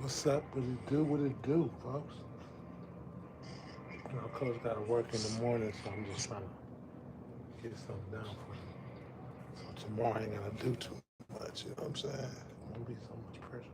What's up? What it do? What it do, folks? Coach got to work in the morning, so I'm just trying to get something done for him. So tomorrow I ain't gonna do too much. You know what I'm saying? It won't be so much pressure.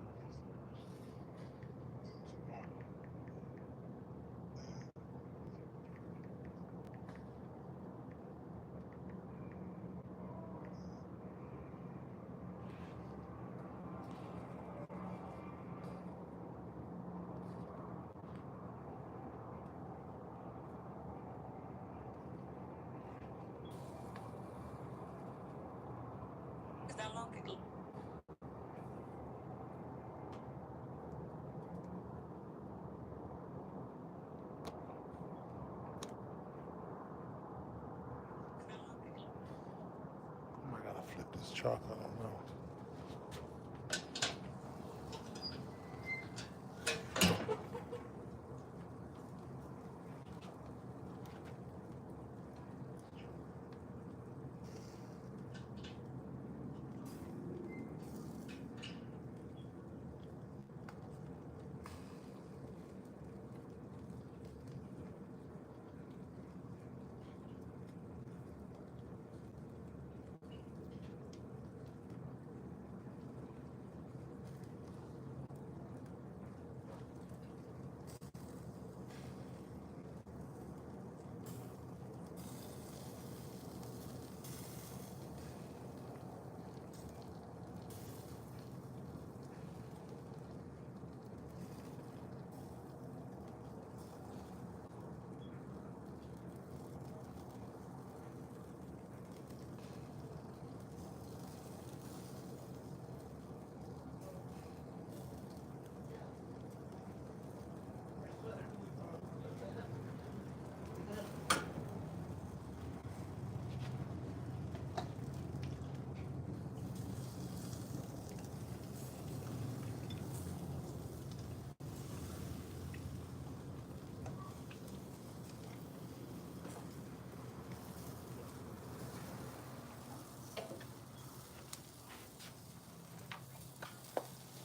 I gotta flip this chalk. I don't know.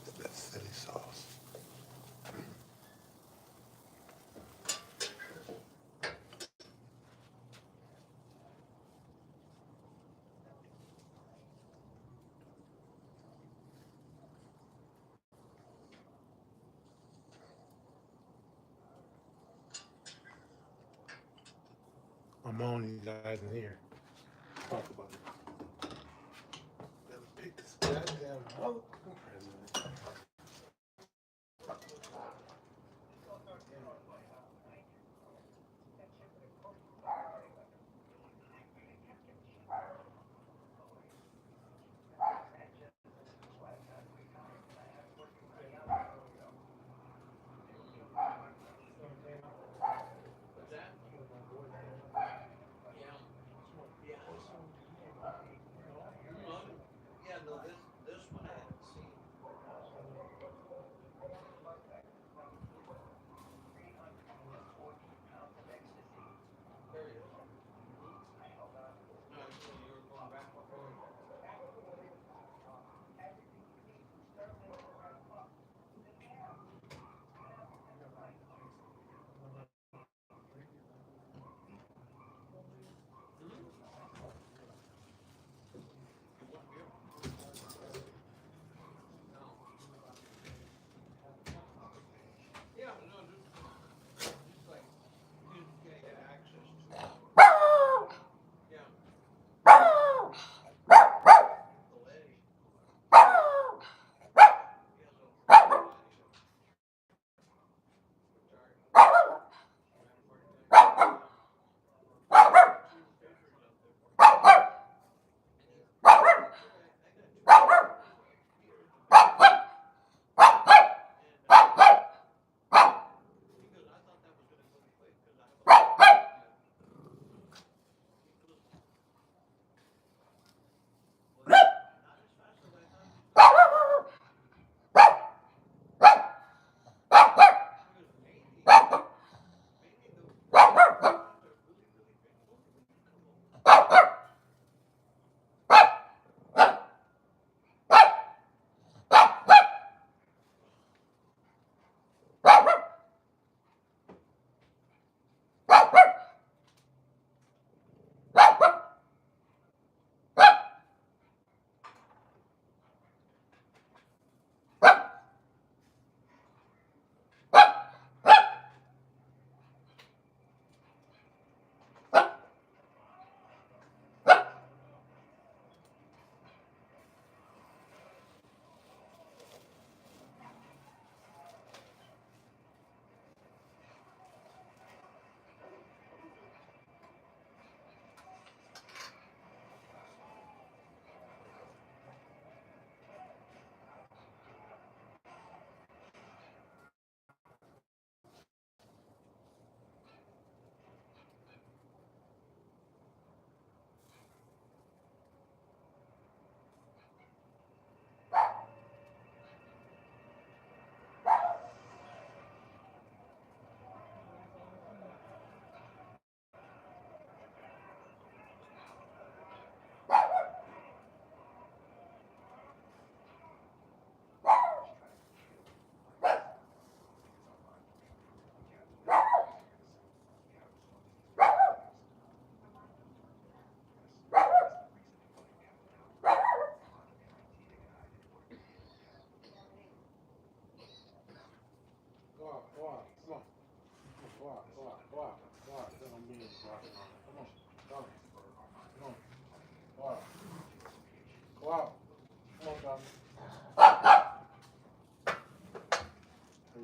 It's that silly sauce. I'm on you guys in here. Talk about it. Better pick this goddamn Republican president. Yeah, no, this one I haven't seen.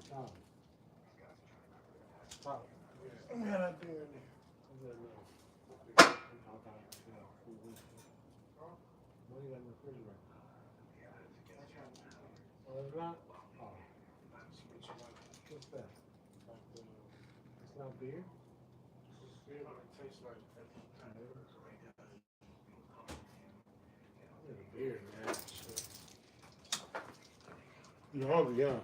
Stop. Let me have that beer in there. What do you got in the refrigerator? Oh, it's not? Oh. What's that? It's not beer? Beer, but it tastes like beer, man. Shit. You hungry, yeah?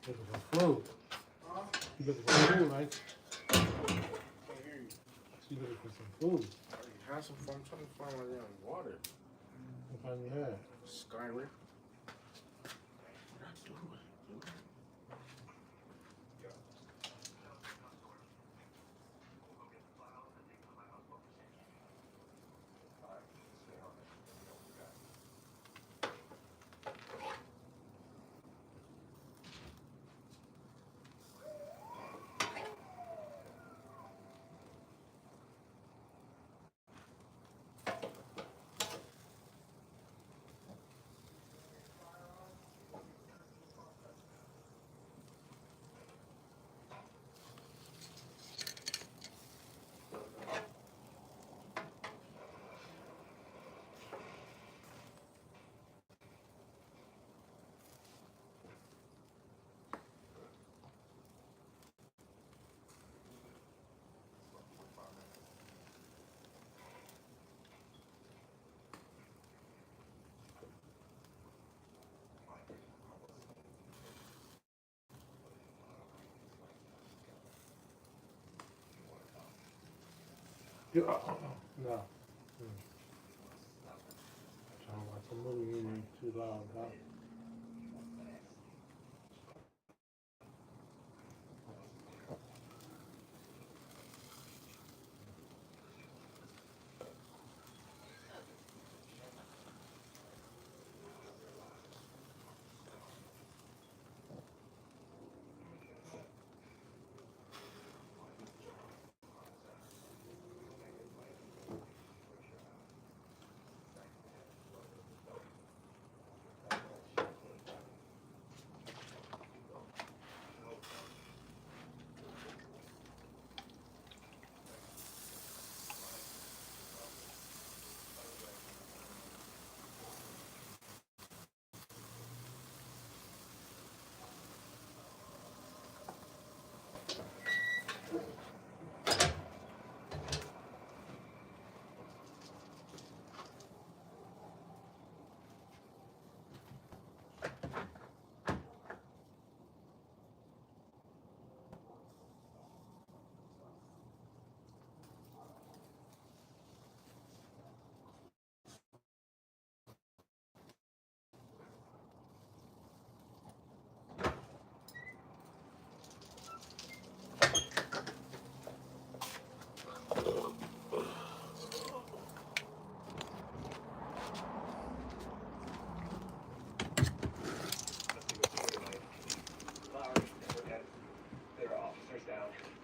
Looking for food. Huh? You looking for food, right? I hear you. You looking for some food. Have some fun. I'm trying to find my damn water. What kind you have? Skyler. What I do with it, dude? No. Trying to watch a movie, you ain't too loud, huh?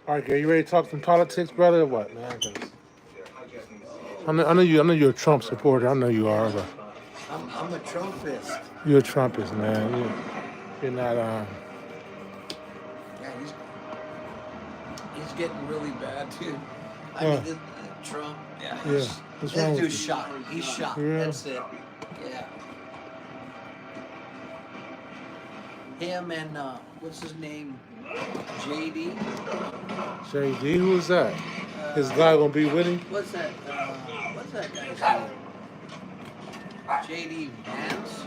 All right, Gary, you ready to talk some politics, brother, or what, man? 'Cause I know you're a Trump supporter. I know you are, but I'm a Trumpist. you're a Trumpist, man. You're not. Yeah, he's getting really bad, dude. I Uh, mean, Trump. Yeah, yeah. What's wrong this with dude's you? shot. He's shot. Yeah. That's it. Yeah. Him and what's his name? JD. JD, who is that? His guy gonna be with him? What's that? What's that guy's name? JD Vance.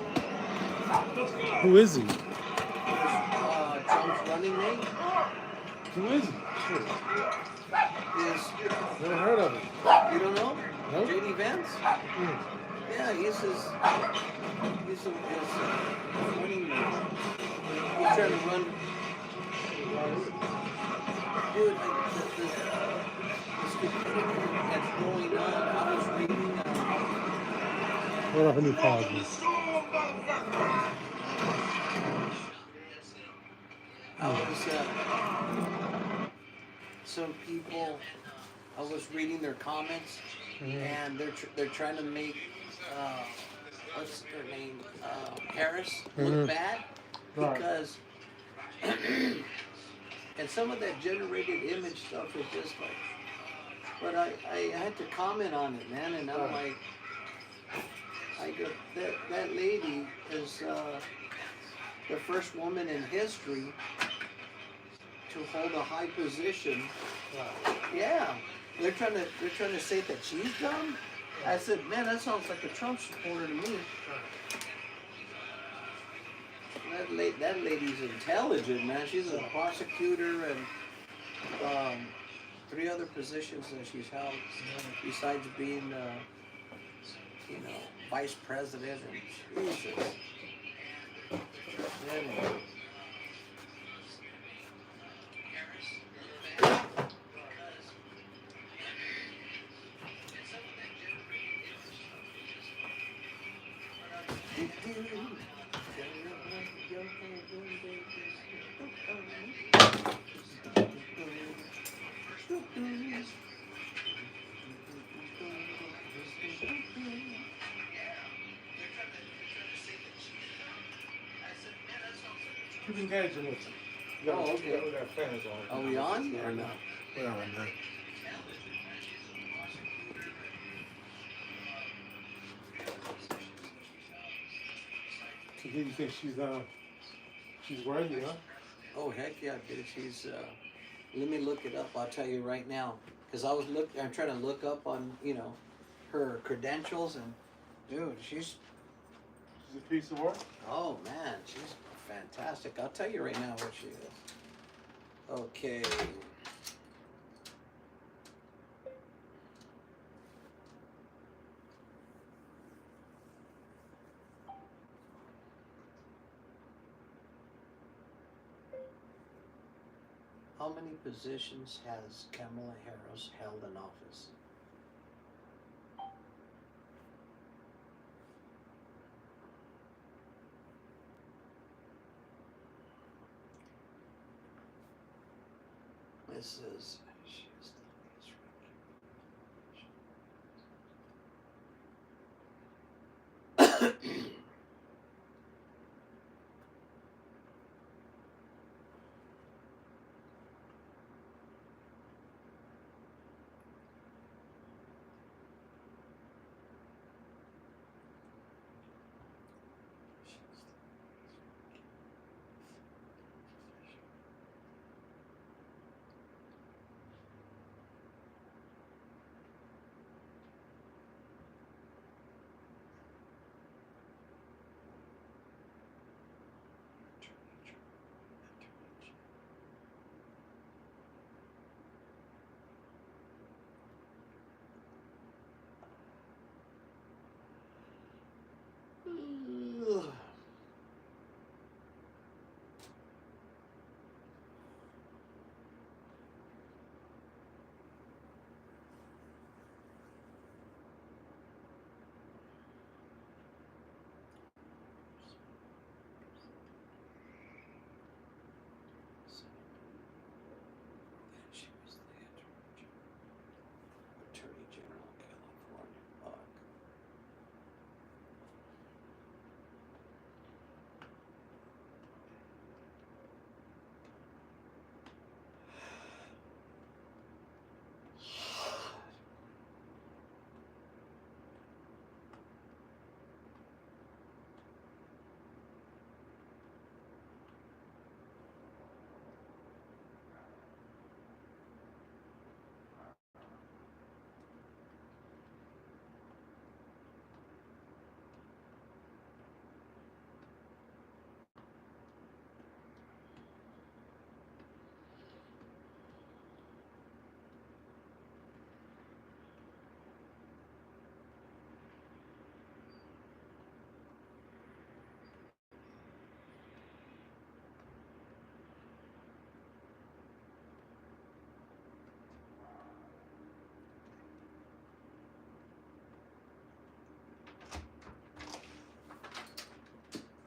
Who is he? Trump's running mate. Who is he? Is Never heard of him. you don't know? Nope. JD Vance. Hmm. Yeah, he's his running mate. He's trying to run. Dude, the stupidity that's going on. I was reading. Hold on, let me pause this. I was some people. I was reading their comments, and they're trying to make what's her name Harris look bad Right. because And some of that generated image stuff is just like, but I had to comment on it, man, and I'm like, I go, that lady is the first woman in history to hold a high position. Yeah, they're trying to say that she's dumb. I said, man, that sounds like a Trump supporter to me. That lady's intelligent, man. She's a prosecutor and 3 other positions that she's held besides being, vice president. And Jesus. Anyway. Keep engaging with you. Oh, okay. We got fans on. Are we on or not? We're on now. So do you think she's worthy, huh? Oh heck yeah, dude. She's let me look it up. I'll tell you right now, because I'm trying to look up on her credentials, and dude, She's a piece of work. oh man, she's fantastic. I'll tell you right now what she is. Okay. How many positions has Kamala Harris held in office? This is she's the highest ranking. Ugh. She was the Attorney General of California. Fuck.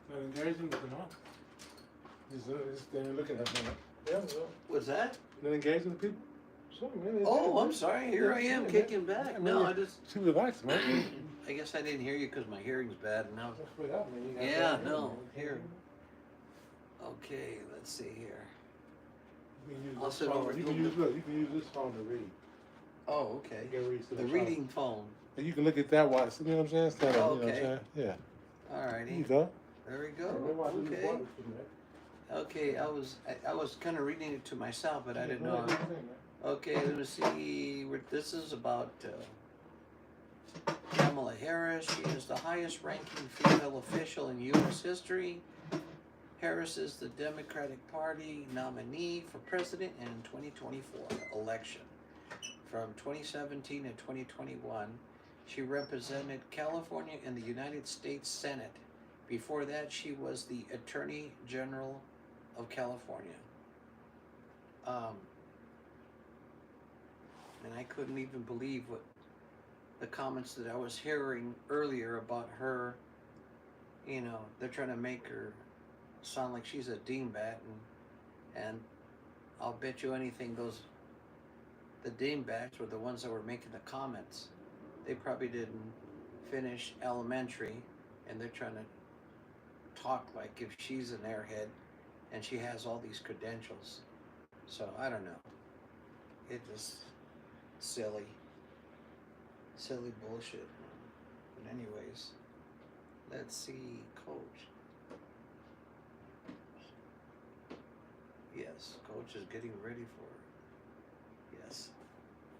Not engaging with them, huh? Just there looking at them. Yeah, well, What's that? not engaging with people. So, man, Oh, I'm sorry. Here I am kicking back. Yeah, No, man, I just. Too relaxed, man. I guess I didn't hear you because my hearing's bad now. That's what happened, man. You got Yeah, that no, hearing. here. Okay, let's see here. You can use I'll this sit phone. over You to can the- use look. You can use this phone to read. Oh, okay. You can read to The child. reading phone. And you can look at that while, you know what I'm saying? Instead of, you know what I'm Okay. saying? Yeah. There you Alrighty. go. There we Yeah, go. maybe I'll do the Okay. water for you, man. Okay, I was kind of reading it to myself, but I Yeah, didn't go know. ahead, do your thing, man. Okay, let me see. This is about Kamala Harris. She is the highest ranking female official in U.S. history. Harris is the Democratic Party nominee for president in 2024 election. From 2017 to 2021, she represented California in the United States Senate. Before that, she was the Attorney General of California. And I couldn't even believe what the comments that I was hearing earlier about her. You know, they're trying to make her sound like she's a dingbat, and I'll bet you anything the dingbats were the ones that were making the comments. They probably didn't finish elementary, and they're trying to talk like if she's an airhead and she has all these credentials. So I don't know. It was silly bullshit. But anyways, let's see, Coach. Yes, Coach is getting ready for it. Yes,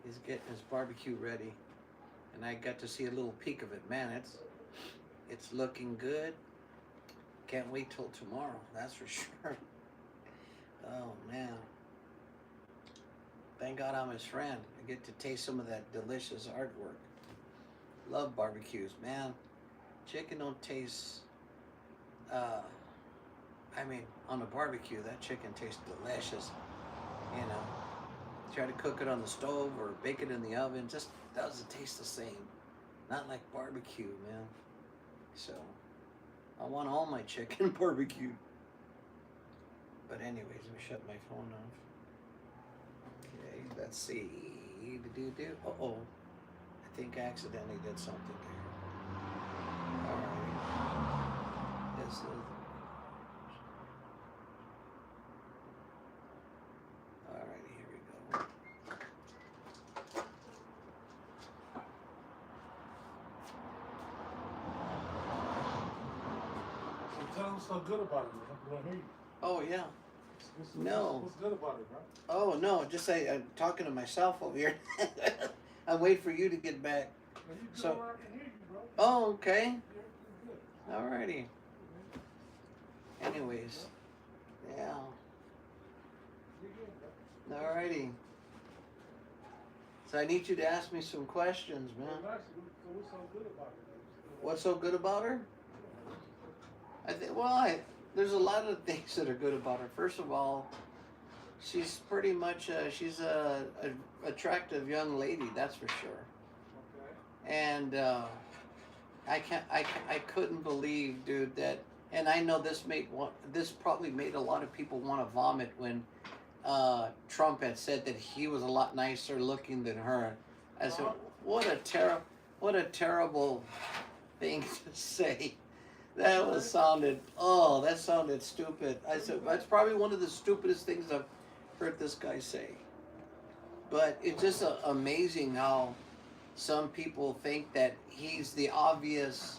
he's getting his barbecue ready, and I got to see a little peek of it. Man, it's looking good. Can't wait till tomorrow, that's for sure. Oh man, thank God I'm his friend. I get to taste some of that delicious artwork. Love barbecues, man. Chicken don't taste, I mean, on a barbecue, that chicken tastes delicious. You know, try to cook it on the stove or bake it in the oven, just doesn't taste the same. Not like barbecue, man. So, I want all my chicken barbecued. But anyways, let me shut my phone off. Okay, let's see. Uh-oh. I think I accidentally did something here. Alright. This is... Alrighty, here we go. So tell them what's so good about it, man. We don't hear you. Oh, yeah. No. What's good about it, bro? Oh, no, just say, I'm talking to myself over here. I'm waiting for you to get back. Man, you good So- where I can hear you, bro. Oh, okay. You're good. Alrighty. Anyways. Yeah. You're good, bro. Alrighty. So I need you to ask me some questions, man. Well, actually, so what's so good about it, man? What's so good about her? I think, there's a lot of things that are good about her. First of all, she's pretty much, she's a attractive young lady, that's for sure. Okay. And I couldn't believe, dude, that, and I know this probably made a lot of people want to vomit when Trump had said that he was a lot nicer looking than her. I said, what a terrible thing to say. That sounded stupid. I said, that's probably one of the stupidest things I've heard this guy say. But it's just amazing how some people think that he's the obvious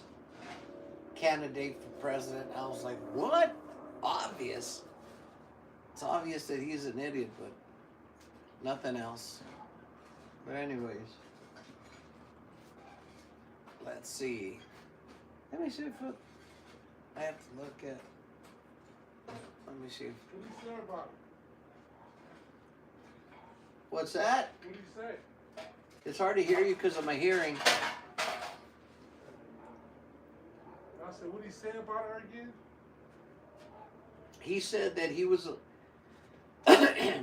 candidate for president. I was like, what? Obvious? It's obvious that he's an idiot, but nothing else. But anyways, let's see. Let me see if I have to look at. Let me see. What do you say about it? What's that? What do you say? It's hard to hear you because of my hearing. I said, what did he say about her again? He said that he was.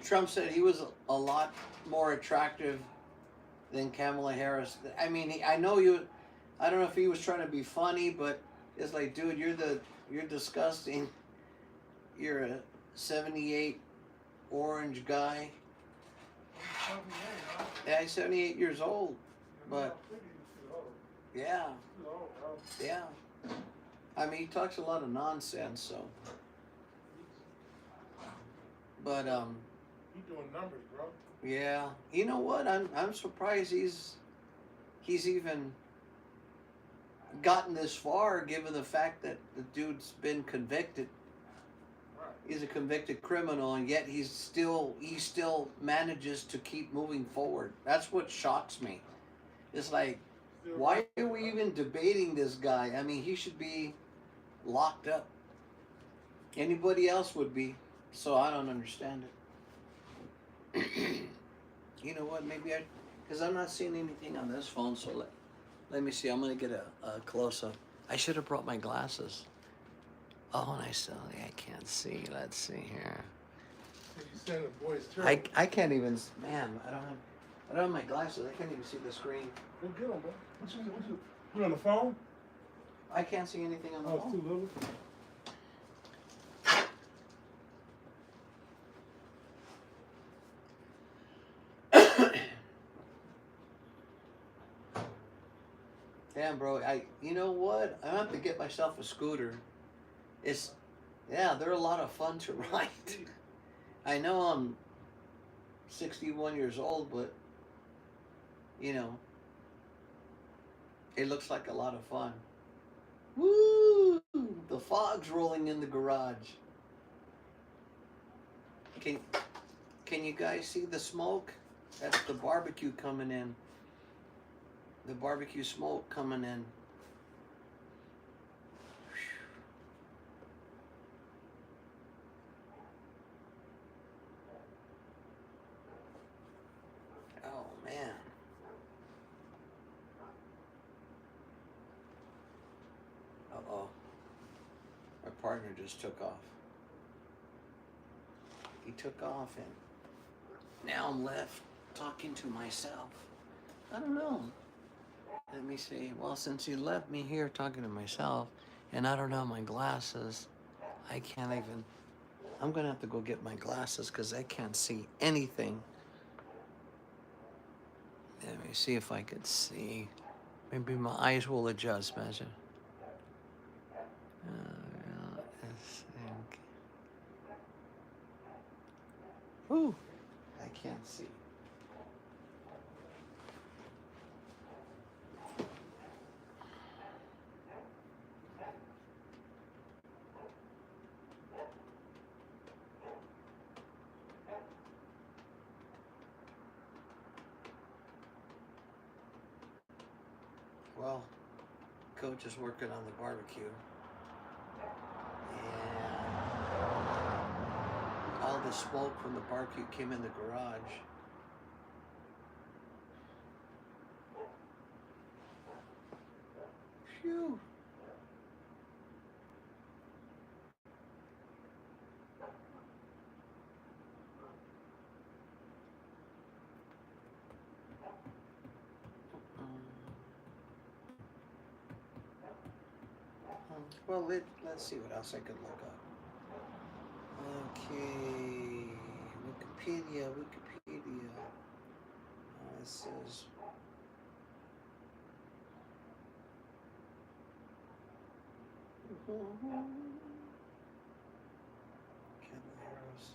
Trump said he was a lot more attractive than Kamala Harris. I mean, I know you. I don't know if he was trying to be funny, but it's like, dude, you're disgusting. You're a 78 orange guy. Yeah, he's 78 years old. But yeah, yeah. I mean, he talks a lot of nonsense, so But He doing numbers, bro. yeah, you know what? I'm surprised he's even gotten this far, given the fact that the dude's been convicted. Right. He's a convicted criminal, and yet he still manages to keep moving forward. That's what shocks me. It's like, Still why are we even debating this guy? I mean, he should be locked up. Anybody else would be. So I don't understand it. You know what? Maybe because I'm not seeing anything on this phone. So let me see. I'm gonna get a close up. I should have brought my glasses. Oh, and I can't see. Let's see here. You saying the boy's terrible. I can't even. Man, I don't have my glasses. I can't even see the screen. Go get him, bro. What you on the phone? I can't see anything on the Oh, it's phone. too little. Damn, bro. You know what? I have to get myself a scooter. They're a lot of fun to ride. I know I'm 61 years old, but you know, it looks like a lot of fun. Woo! The fog's rolling in the garage. Can you guys see the smoke? That's the barbecue coming in. The barbecue smoke coming in. Oh man. Uh-oh. My partner just took off. He took off and now I'm left talking to myself. I don't know. Let me see. Well, since he left me here talking to myself and I don't have my glasses, I can't even. I'm going to have to go get my glasses because I can't see anything. Let me see if I could see. Maybe my eyes will adjust, imagine. Ooh, I can't see. Well, Coach is working on the barbecue. And all the smoke from the barbecue came in the garage. Phew. Well, let's see what else I could look up. Okay, Wikipedia. It says. Caballeros.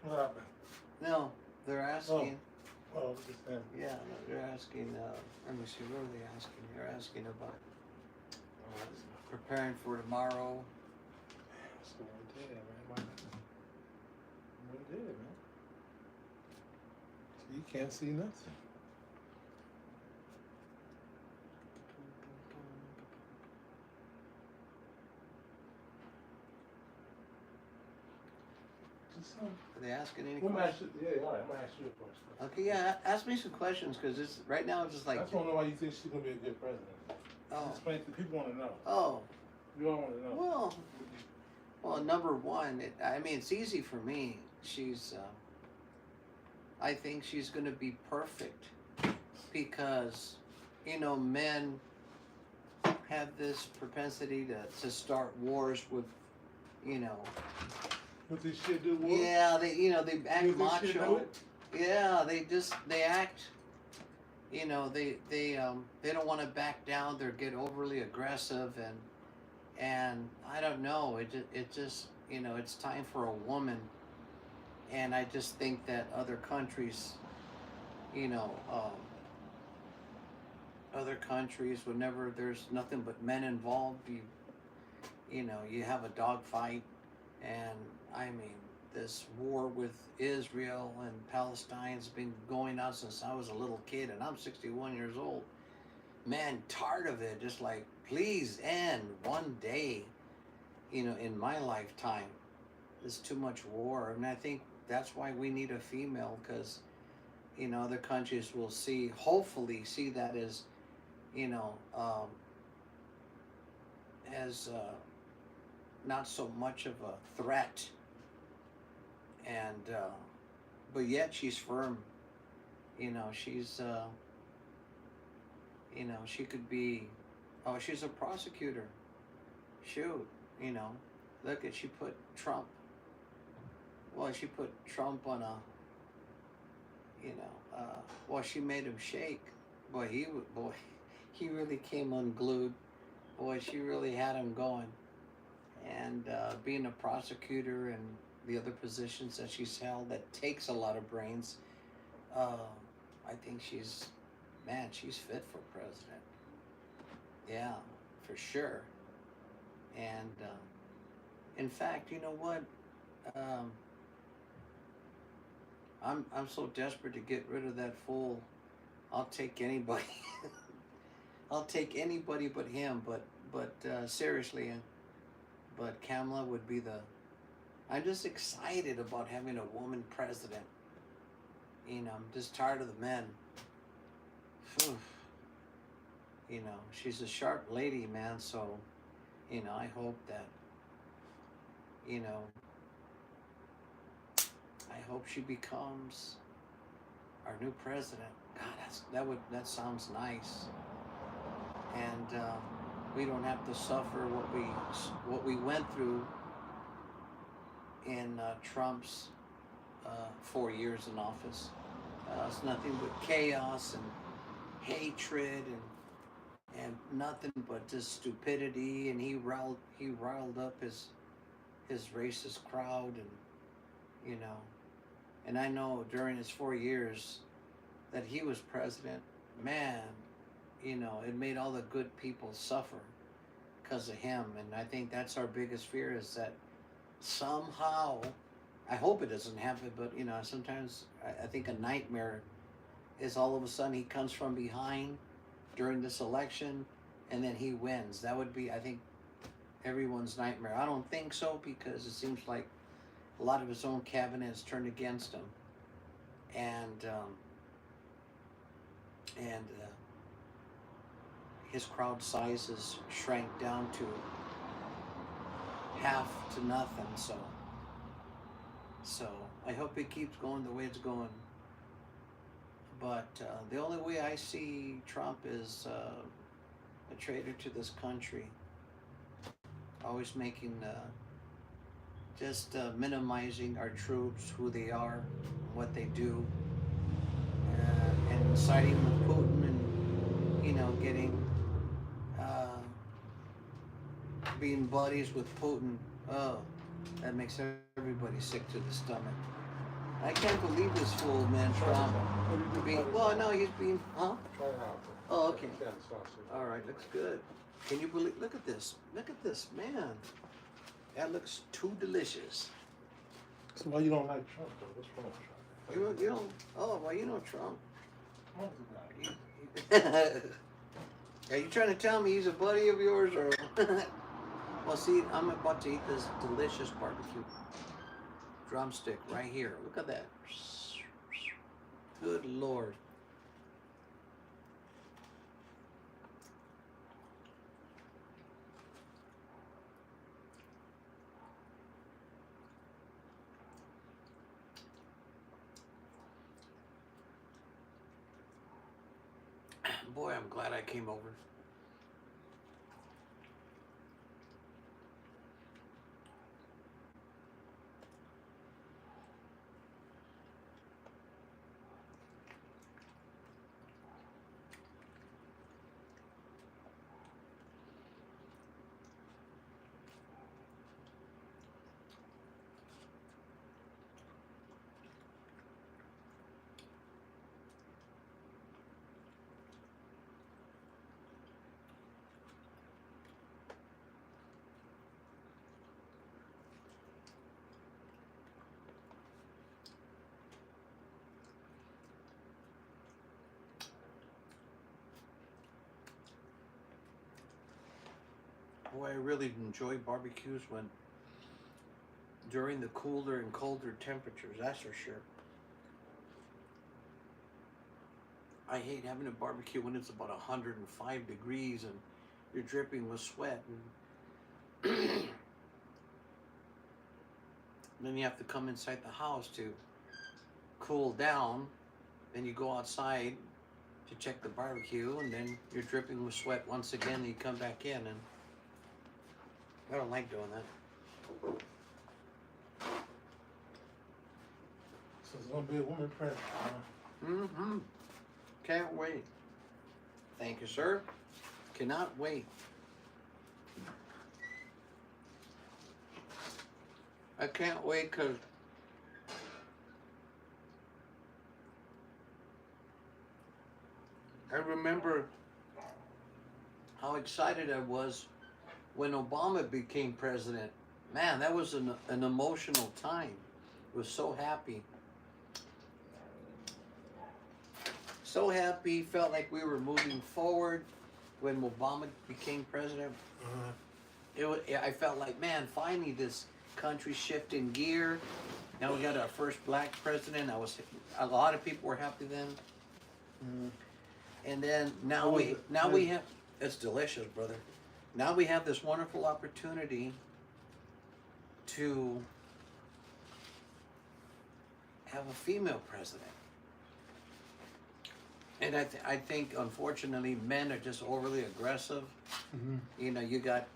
What happened? No, they're asking. Oh, just them. Yeah, no, they're asking. Let me see. What are they asking? They're asking about Oh, that's not. preparing for tomorrow. That's the one day, man. One day, man. So you can't see nothing. Just some. Are they asking any I'm gonna questions? ask you, yeah, all right, I'm gonna ask you a question. Okay, yeah. Ask me some questions because it's right now. It's just I like, just wanna know why you think she's gonna be a good president. oh, Explain to people wanna know. oh. You all wanna know. Well, number one. I mean, it's easy for me. She's. I think she's going to be perfect because, you know, men have this propensity to start wars with, you know. What this shit do? War? Yeah, they act What this shit do macho. it? Yeah, they act. You know, they don't want to back down. They get overly aggressive and I don't know. It just you know it's time for a woman, and I just think that other countries, you know, other countries whenever there's nothing but men involved, you know you have a dogfight, and I mean this war with Israel and Palestine's been going on since I was a little kid, and I'm 61 years old. Man, tired of it. Just like, please end one day, you know, in my lifetime. There's too much war, and I think that's why we need a female, because, you know, other countries will hopefully see that as, you know, as not so much of a threat, and but yet she's firm. You know, she's you know, she could be, oh, she's a prosecutor. Shoot, you know, look at, she put Trump, well, she put Trump on a, you know, well, she made him shake. Boy, he really came unglued. Boy, she really had him going. And being a prosecutor and the other positions that she's held that takes a lot of brains, I think she's fit for president. Yeah, for sure. And in fact, you know what? I'm so desperate to get rid of that fool. I'll take anybody. I'll take anybody but him. But seriously, but Kamala would be the. I'm just excited about having a woman president. You know, I'm just tired of the men. Whew. You know, she's a sharp lady, man. So, you know, I hope that. You know, I hope she becomes our new president. God, that sounds nice. And we don't have to suffer what we went through in Trump's 4 years in office. It's nothing but chaos and hatred and nothing but just stupidity. And he riled up his racist crowd, and you know. And I know during his 4 years that he was president, man, you know, it made all the good people suffer because of him. And I think that's our biggest fear, is that somehow, I hope it doesn't happen, but you know, sometimes I think a nightmare is all of a sudden he comes from behind during this election and then he wins. That would be, I think, everyone's nightmare. I don't think so, because it seems like a lot of his own cabinet has turned against him, and his crowd sizes shrank down to half to nothing. So I hope it keeps going the way it's going. But the only way I see Trump is a traitor to this country, always making just minimizing our troops, who they are, what they do, and siding with Putin, and getting being buddies with Putin. Oh, that makes everybody sick to the stomach. I can't believe this fool, man, Trump. Well, no, he's being, huh? Try it out. Oh, okay. Yeah, sauce. All right, looks good. Can you believe? Look at this, man. That looks too delicious. So why you don't like Trump, though? What's wrong with Trump? You don't. Oh, well, you know Trump. Trump's a guy. Are you trying to tell me he's a buddy of yours, or? Well, see, I'm about to eat this delicious barbecue drumstick right here. Look at that. Good Lord. Boy, I'm glad I came over. Boy, I really enjoy barbecues when during the cooler and colder temperatures, that's for sure. I hate having a barbecue when it's about 105 degrees and you're dripping with sweat, and then you have to come inside the house to cool down. Then you go outside to check the barbecue, and then you're dripping with sweat once again, and you come back in, and I don't like doing that. So it's gonna be a woman president, huh? Mm-hmm. Can't wait. Thank you, sir. Cannot wait. I can't wait because I remember how excited I was when Obama became president. Man, that was an emotional time. I was so happy. So happy, felt like we were moving forward when Obama became president. I felt like, man, finally this country shifting gear. Now we got our first black president. A lot of people were happy then. And then now we have, it's delicious, brother. Now we have this wonderful opportunity to have a female president. And I think, unfortunately, men are just overly aggressive. You know, you got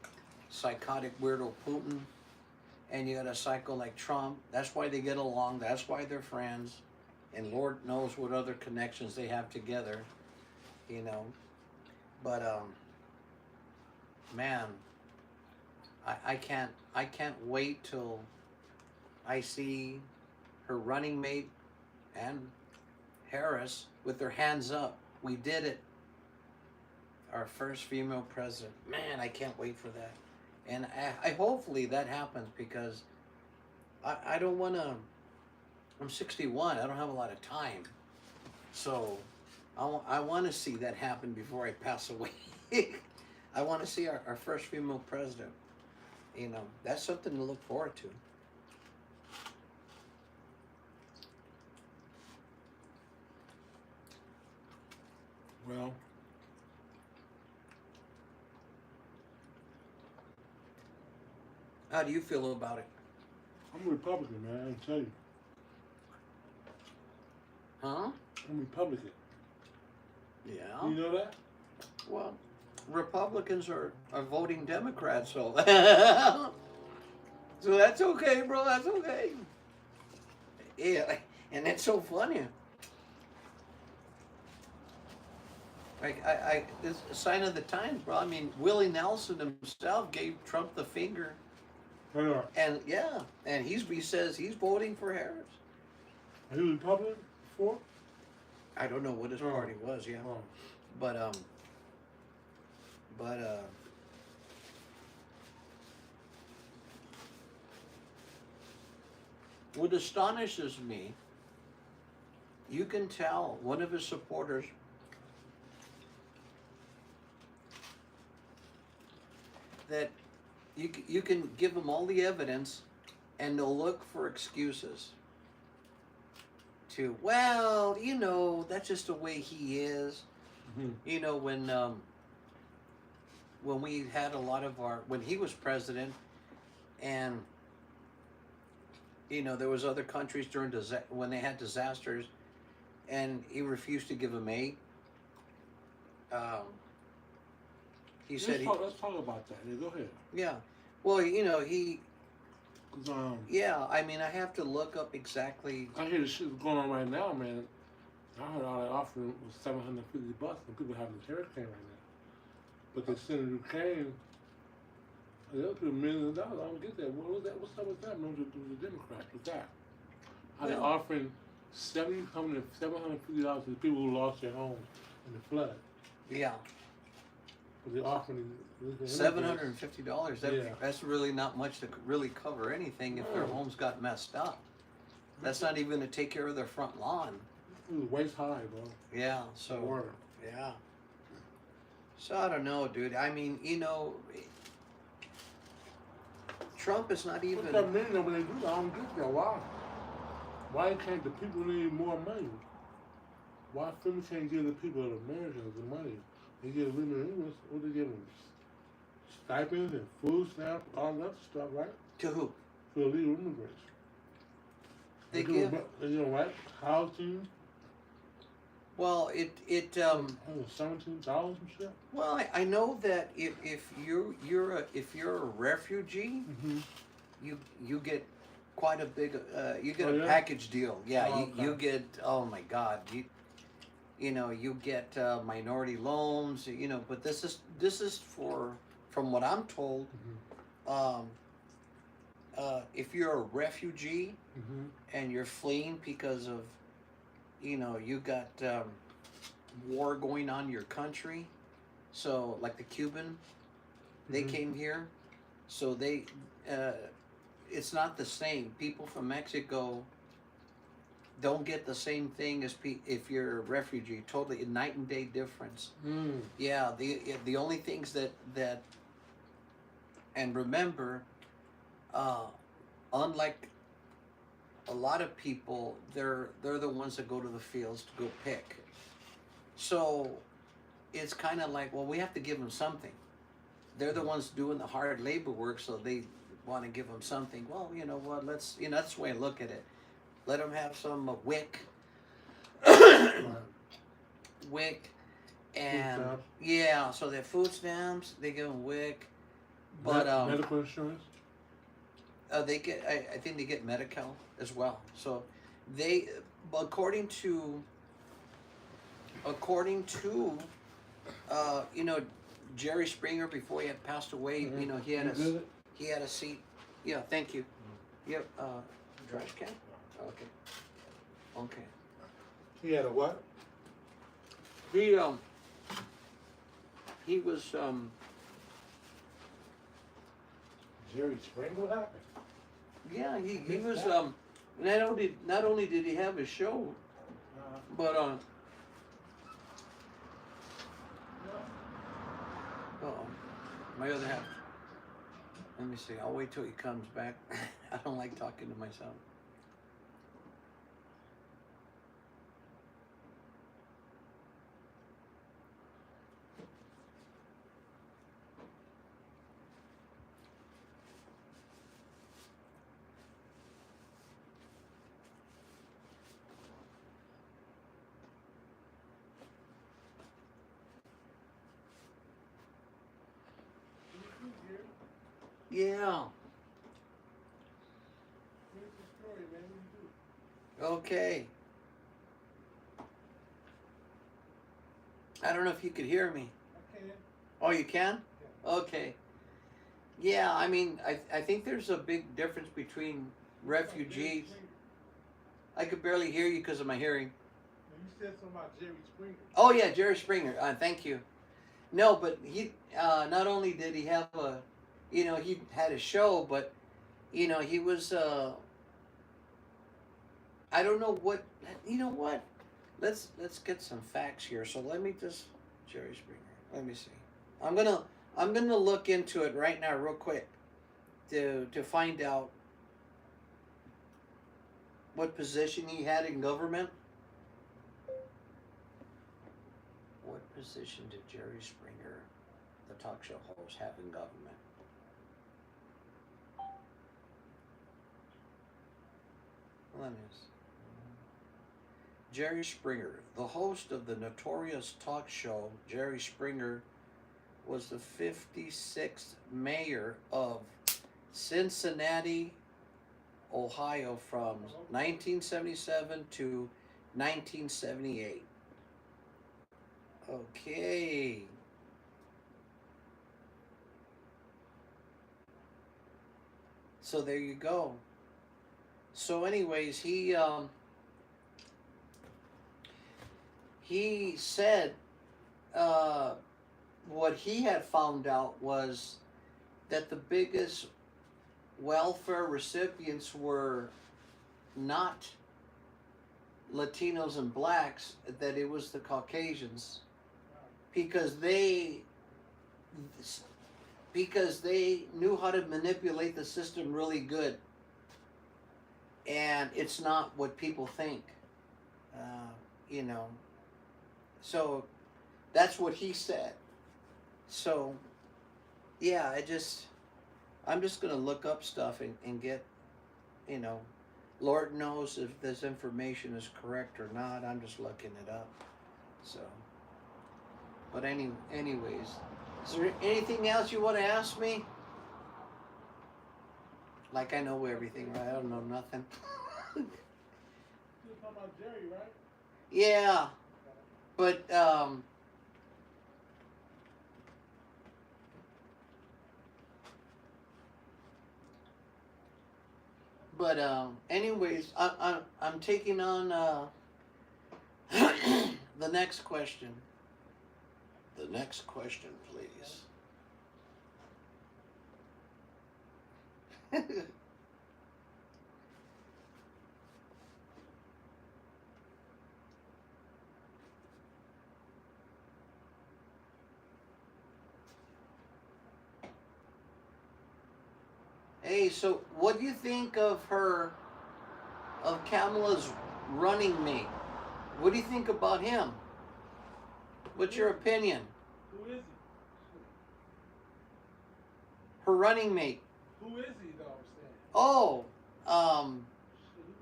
psychotic weirdo Putin, and you got a psycho like Trump. That's why they get along. That's why they're friends. And Lord knows what other connections they have together, you know. But, man, I can't wait till I see her running mate and Harris with their hands up. We did it. Our first female president. Man, I can't wait for that. And I hopefully that happens, because I don't want to, I'm 61. I don't have a lot of time. So I want to see that happen before I pass away. I want to see our first female president. You know, that's something to look forward to. Well, How do you feel about it? I'm a Republican, man. I tell you, Huh? I'm Republican. Yeah. You know that? Well, Republicans are voting Democrats, so so that's okay, bro. That's okay. Yeah, and it's so funny. It's a sign of the times, bro. I mean, Willie Nelson himself gave Trump the finger, I know. and yeah, and he says he's voting for Harris. Are you Republican before? I don't know what his Oh. party was, yeah, Oh. but what astonishes me, you can tell one of his supporters that you can give them all the evidence and they'll look for excuses to, well, you know, that's just the way he is. Mm-hmm. You know, when we had a lot of when he was president, and you know, there was other countries during when they had disasters, and he refused to give them aid. He said, Let's talk about that. Yeah, go ahead. yeah, well, you know, 'Cause, yeah, I mean, I have to look up exactly. I hear the shit that's going on right now, man. I heard all they offering was $750, and people having this hurricane right now. But they sent Ukraine, the other people millions of dollars. I don't get that. What was that? What's up with that? No, it was the Democrats with that. How they Yeah. offering $750 to the people who lost their homes in the flood. Yeah, But they're offering $750. Yeah. That's really not much to really cover anything if their No. homes got messed up. That's not even to take care of their front lawn. It was waist high, bro. Yeah, so Word. yeah. So I don't know, dude. I mean, you know, Trump is not even. What that mean though when they do that? I don't get that. Why? Why can't the people need more money? Why FEMA can't give the people of Americans the money? They give them English, what they give them? Stipends and food stamps, all that stuff, right? To who? For illegal immigrants. They do give. They give them, right? Housing, Well, I don't know, $17 and shit. Well, I know that if you're a refugee, Mm-hmm. you get quite a big you get Oh, a yeah? package deal. Yeah, Oh, you okay. get, oh my God, you know, you get minority loans. You know, but this is for, from what I'm told, Mm-hmm. if you're a refugee Mm-hmm. and you're fleeing because of, you know, you got war going on in your country, so like the Cuban, they Mhm. came here, so they it's not the same. People from Mexico don't get the same thing as if you're a refugee. Totally a night and day difference. Mm. Yeah, the only things that and remember, unlike a lot of people, they're the ones that go to the fields to go pick. So it's kind of like, well, we have to give them something. They're the ones doing the hard labor work, so they want to give them something. Well, you know what? Let's, you know, that's the way I look at it. Let them have some WIC, Right. WIC, and stamps. yeah. So their food stamps, they give them WIC, but Medical insurance. they get. I think they get Medi-Cal as well. So they, according to, you know, Jerry Springer, before he had passed away, Mhm. you know, he had a seat. Yeah, thank you. Yep. Trash can. Okay. Okay. He had a what? He was Jerry Springer. What happened? yeah, he Missed was that. not only did he have a show, but my other half. Let me see. I'll wait till he comes back. I don't like talking to myself. Yeah. Finish the story, man. What do you do? Okay. I don't know if you could hear me. I can. Oh, you can? Okay. Yeah, I mean, I think there's a big difference between refugees. I could barely hear you because of my hearing. You said something about Jerry Springer. Oh yeah, Jerry Springer. Thank you. No, but he not only did he have a, he had a show, but he was. I don't know what. You know what? Let's get some facts here. So let me just Jerry Springer. Let me see. I'm gonna look into it right now, real quick, to find out what position he had in government. What position did Jerry Springer, the talk show host, have in government? Let me see. Jerry Springer, the host of the notorious talk show Jerry Springer, was the 56th mayor of Cincinnati, Ohio from 1977 to 1978. Okay. So there you go. So anyways, he said what he had found out was that the biggest welfare recipients were not Latinos and blacks, that it was the Caucasians, because they knew how to manipulate the system really good, and it's not what people think, so that's what he said. So yeah, I'm just gonna look up stuff and get, Lord knows if this information is correct or not. I'm just looking it up. So, but anyways, is there anything else you want to ask me? Like I know everything, right? I don't know nothing. You're talking about Jerry, right? Yeah, but anyways, I'm taking on the next question. The next question, please. Hey, so what do you think of Kamala's running mate? What do you think about him? What's your opinion? Who is he? Her running mate. Who is he, though, I'm saying? Oh, Who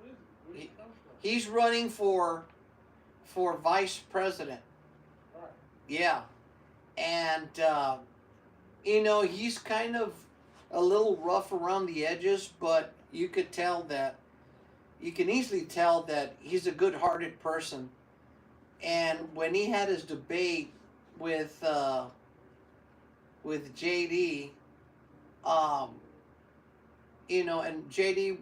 is he? Where did he come from? he's running for vice president. Right. Yeah, and he's kind of a little rough around the edges, but you can easily tell that he's a good-hearted person. And when he had his debate with JD, and JD,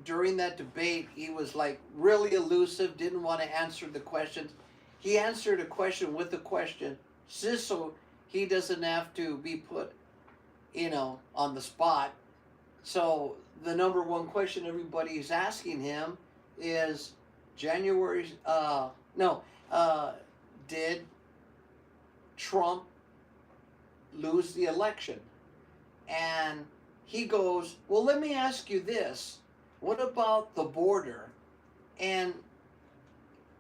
during that debate, he was like really elusive, didn't want to answer the questions. He answered a question with a question, just so he doesn't have to be put, on the spot. So the number one question everybody is asking him is did Trump lose the election? And he goes, well, let me ask you this. What about the border? And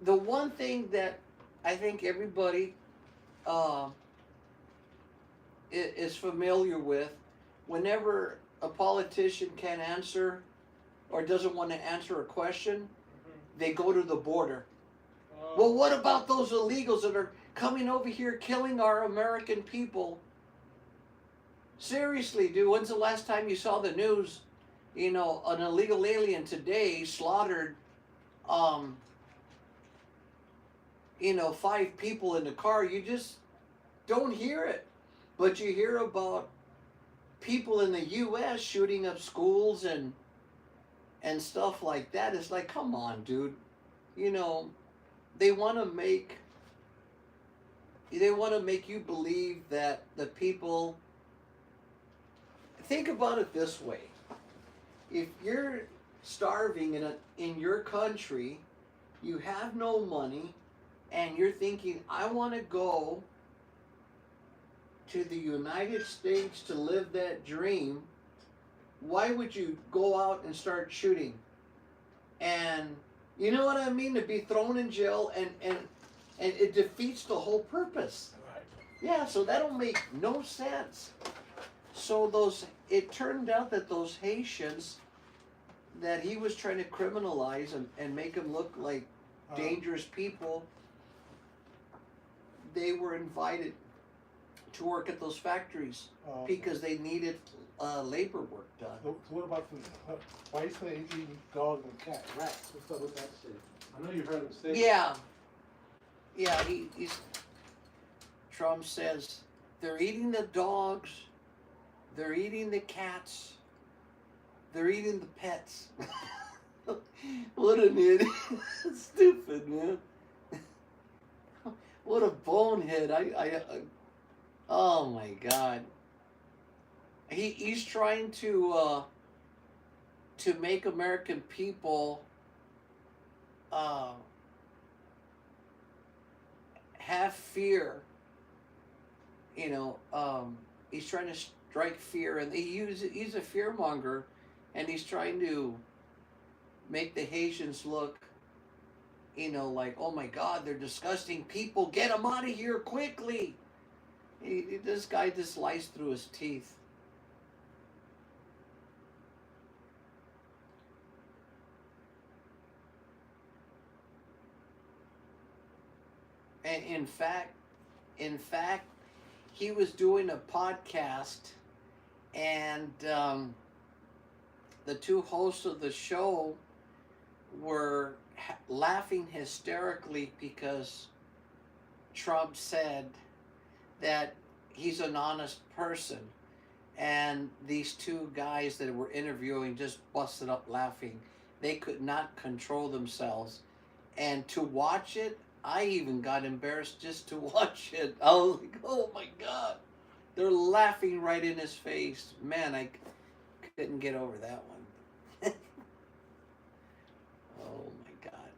the one thing that I think everybody is familiar with, whenever a politician can't answer or doesn't want to answer a question, they go to the border. Well, what about those illegals that are coming over here killing our American people? Seriously, dude, when's the last time you saw the news? You know, an illegal alien today slaughtered, you know, 5 people in the car. You just don't hear it. But you hear about people in the U.S. shooting up schools and stuff like that. It's like, come on, dude. You know, they want to make you believe that the people. Think about it this way: if you're starving in your country, you have no money, and you're thinking, I want to go to the United States to live that dream, why would you go out and start shooting? And you know what I mean? To be thrown in jail, and it defeats the whole purpose. Right. Yeah, so that'll make no sense. So it turned out that those Haitians that he was trying to criminalize and make them look like dangerous people, they were invited to work at those factories because they needed labor work done. So what about why you say he's eating dogs and cats, rats? What's up with that shit? I know you heard him say. Yeah. Yeah, he's Trump says they're eating the dogs, they're eating the cats, they're eating the pets. What an idiot. Stupid, man. What a bonehead. I oh my God. He's trying to make American people have fear. You know, he's trying to strike fear, and he's a fearmonger, and he's trying to make the Haitians look, you know, like, oh my God, they're disgusting people. Get them out of here quickly. This guy just lies through his teeth. And in fact, he was doing a podcast, and the 2 hosts of the show were laughing hysterically because Trump said that he's an honest person, and these 2 guys that were interviewing just busted up laughing. They could not control themselves, and to watch it, I even got embarrassed just to watch it. I was like, oh my God, they're laughing right in his face. Man, I couldn't get over that one. Oh my God.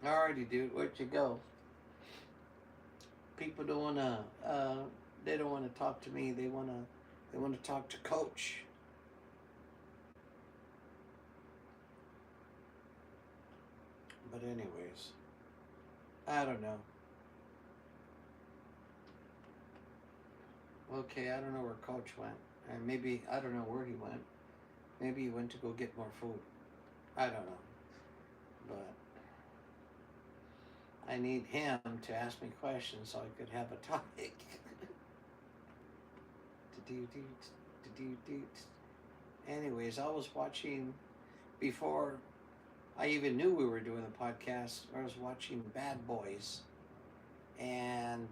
Alrighty, dude, where'd you go? People don't wanna they don't wanna talk to me. They wanna talk to Coach. But anyways, I don't know. Okay, I don't know where Coach went. And maybe, I don't know where he went. Maybe he went to go get more food. I don't know. But I need him to ask me questions so I could have a topic. Anyways, I was watching, before I even knew we were doing the podcast, I was watching Bad Boys. And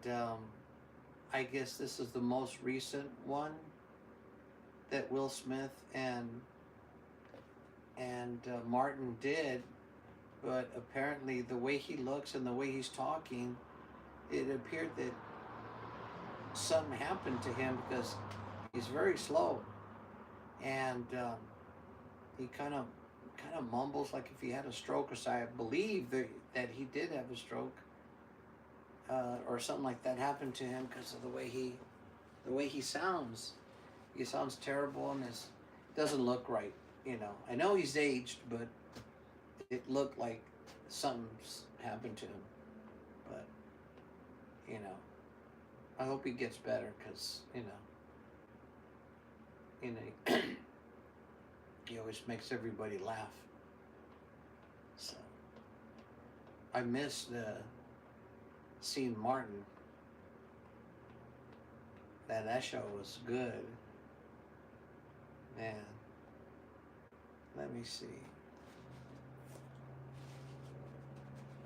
I guess this is the most recent one that Will Smith and Martin did. But apparently the way he looks and the way he's talking, it appeared that something happened to him because he's very slow. And he kind of mumbles like if he had a stroke or so. I believe that he did have a stroke or something like that happened to him because of the way he sounds. he sounds terrible and it doesn't look right. You know, I know he's aged, but it looked like something's happened to him. But you know, I hope he gets better because he always makes everybody laugh. So I miss seeing Martin. That show was good. Man, let me see.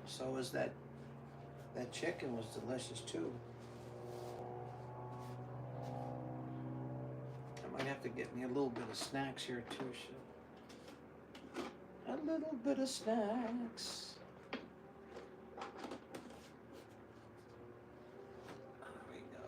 So was that chicken was delicious too. I might have to get me a little bit of snacks here too. Shit. A little bit of snacks. There we go.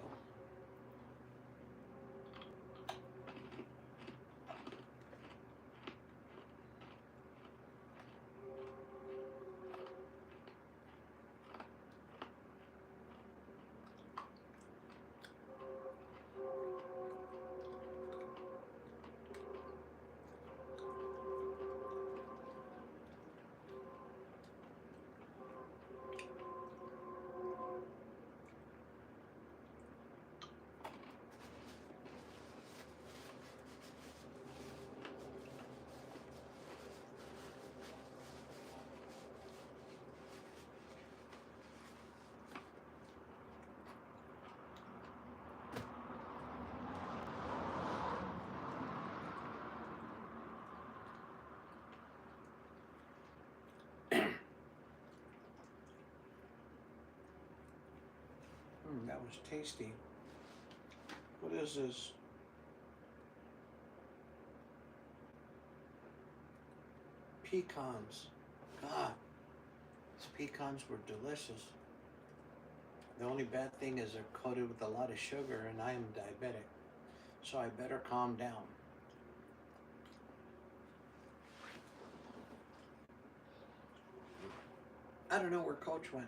That was tasty. What is this? Pecans. God, these pecans were delicious. The only bad thing is they're coated with a lot of sugar and I am diabetic. So I better calm down. I don't know where Coach went.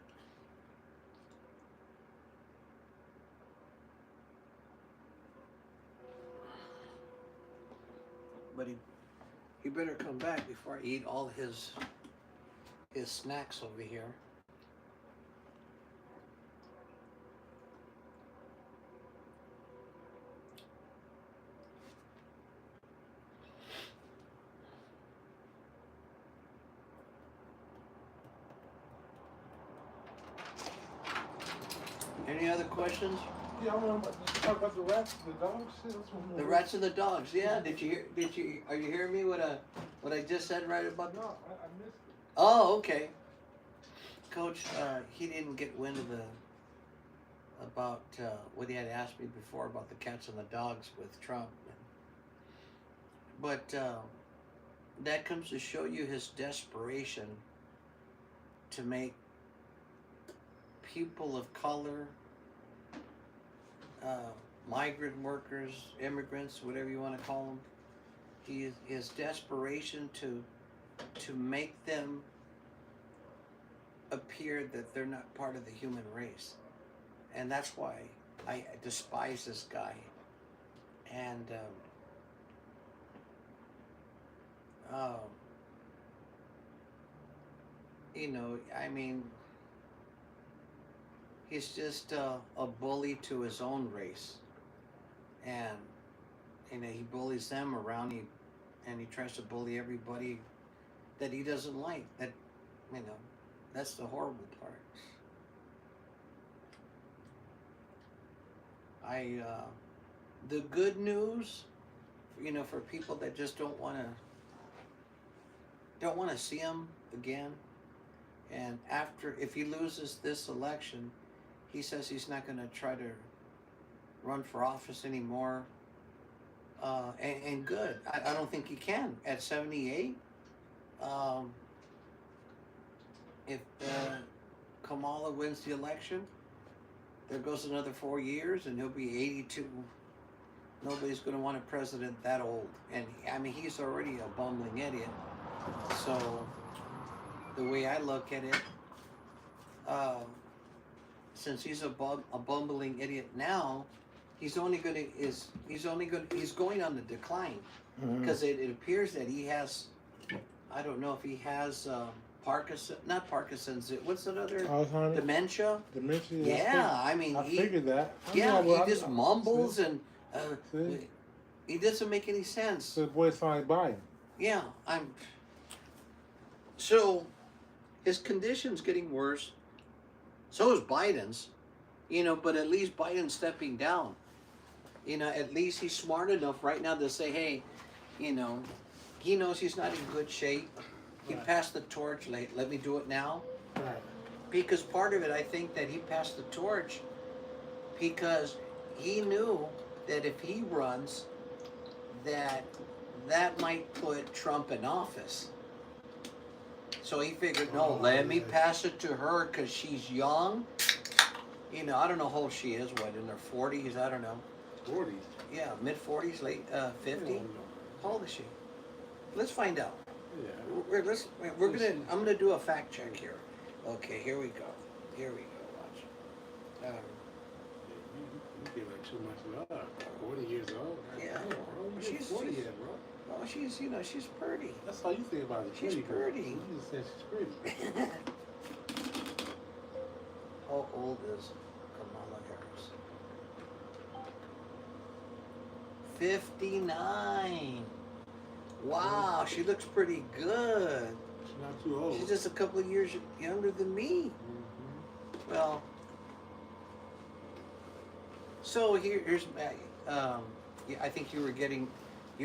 But he better come back before I eat all his snacks over here. Any other questions? Yeah, I want to talk about the rats and the dogs. That's what The rats and the dogs. Yeah. Did you hear? Are you hearing me? What I just said right about? No, I missed it. Oh, okay. Coach, he didn't get wind of about what he had asked me before about the cats and the dogs with Trump. But that comes to show you his desperation to make people of color, migrant workers, immigrants, whatever you want to call them, his desperation to make them appear that they're not part of the human race. And that's why I despise this guy. And you know, I mean, he's just a bully to his own race. And you know, he bullies them around, and he tries to bully everybody that he doesn't like. That, you know, that's the horrible part. The good news, you know, for people that just don't want to see him again, and if he loses this election, he says he's not going to try to run for office anymore. And good. I don't think he can at 78. If Kamala wins the election, there goes another 4 years and he'll be 82. Nobody's going to want a president that old. And I mean, he's already a bumbling idiot. So the way I look at it, since he's a bumbling idiot now, he's going on the decline because it appears that he has, I don't know if he has not Parkinson's. What's that other Alzheimer's? dementia? Dementia. Yeah, I mean, I figured that. Yeah, Well, he just mumbles see? and See? he doesn't make any sense. So the boy sound like Biden. Yeah, so his condition's getting worse. So is Biden's, but at least Biden's stepping down. At least he's smart enough right now to say, hey, he knows he's not in good shape. He Right. passed the torch. Let me do it now. Right. Because part of it, I think that he passed the torch because he knew that if he runs, that might put Trump in office. So he figured, no, let me pass it to her because she's young. I don't know how old she is, what, in her 40s? I don't know. 40s. Yeah, mid-40s, late 50? How old is she? Let's find out. Yeah. I'm gonna do a fact check here. Okay, here we go. Watch. You get like too much love. 40 years old. Man. Yeah. Damn, bro. You She's 40 just- yet, bro. Oh, she's pretty. That's all you think about it. She's pretty. You just said she's pretty. How old is Kamala Harris? 59. Wow, she looks pretty good. She's not too old. She's just a couple of years younger than me. Mm-hmm. Well, so here's I think you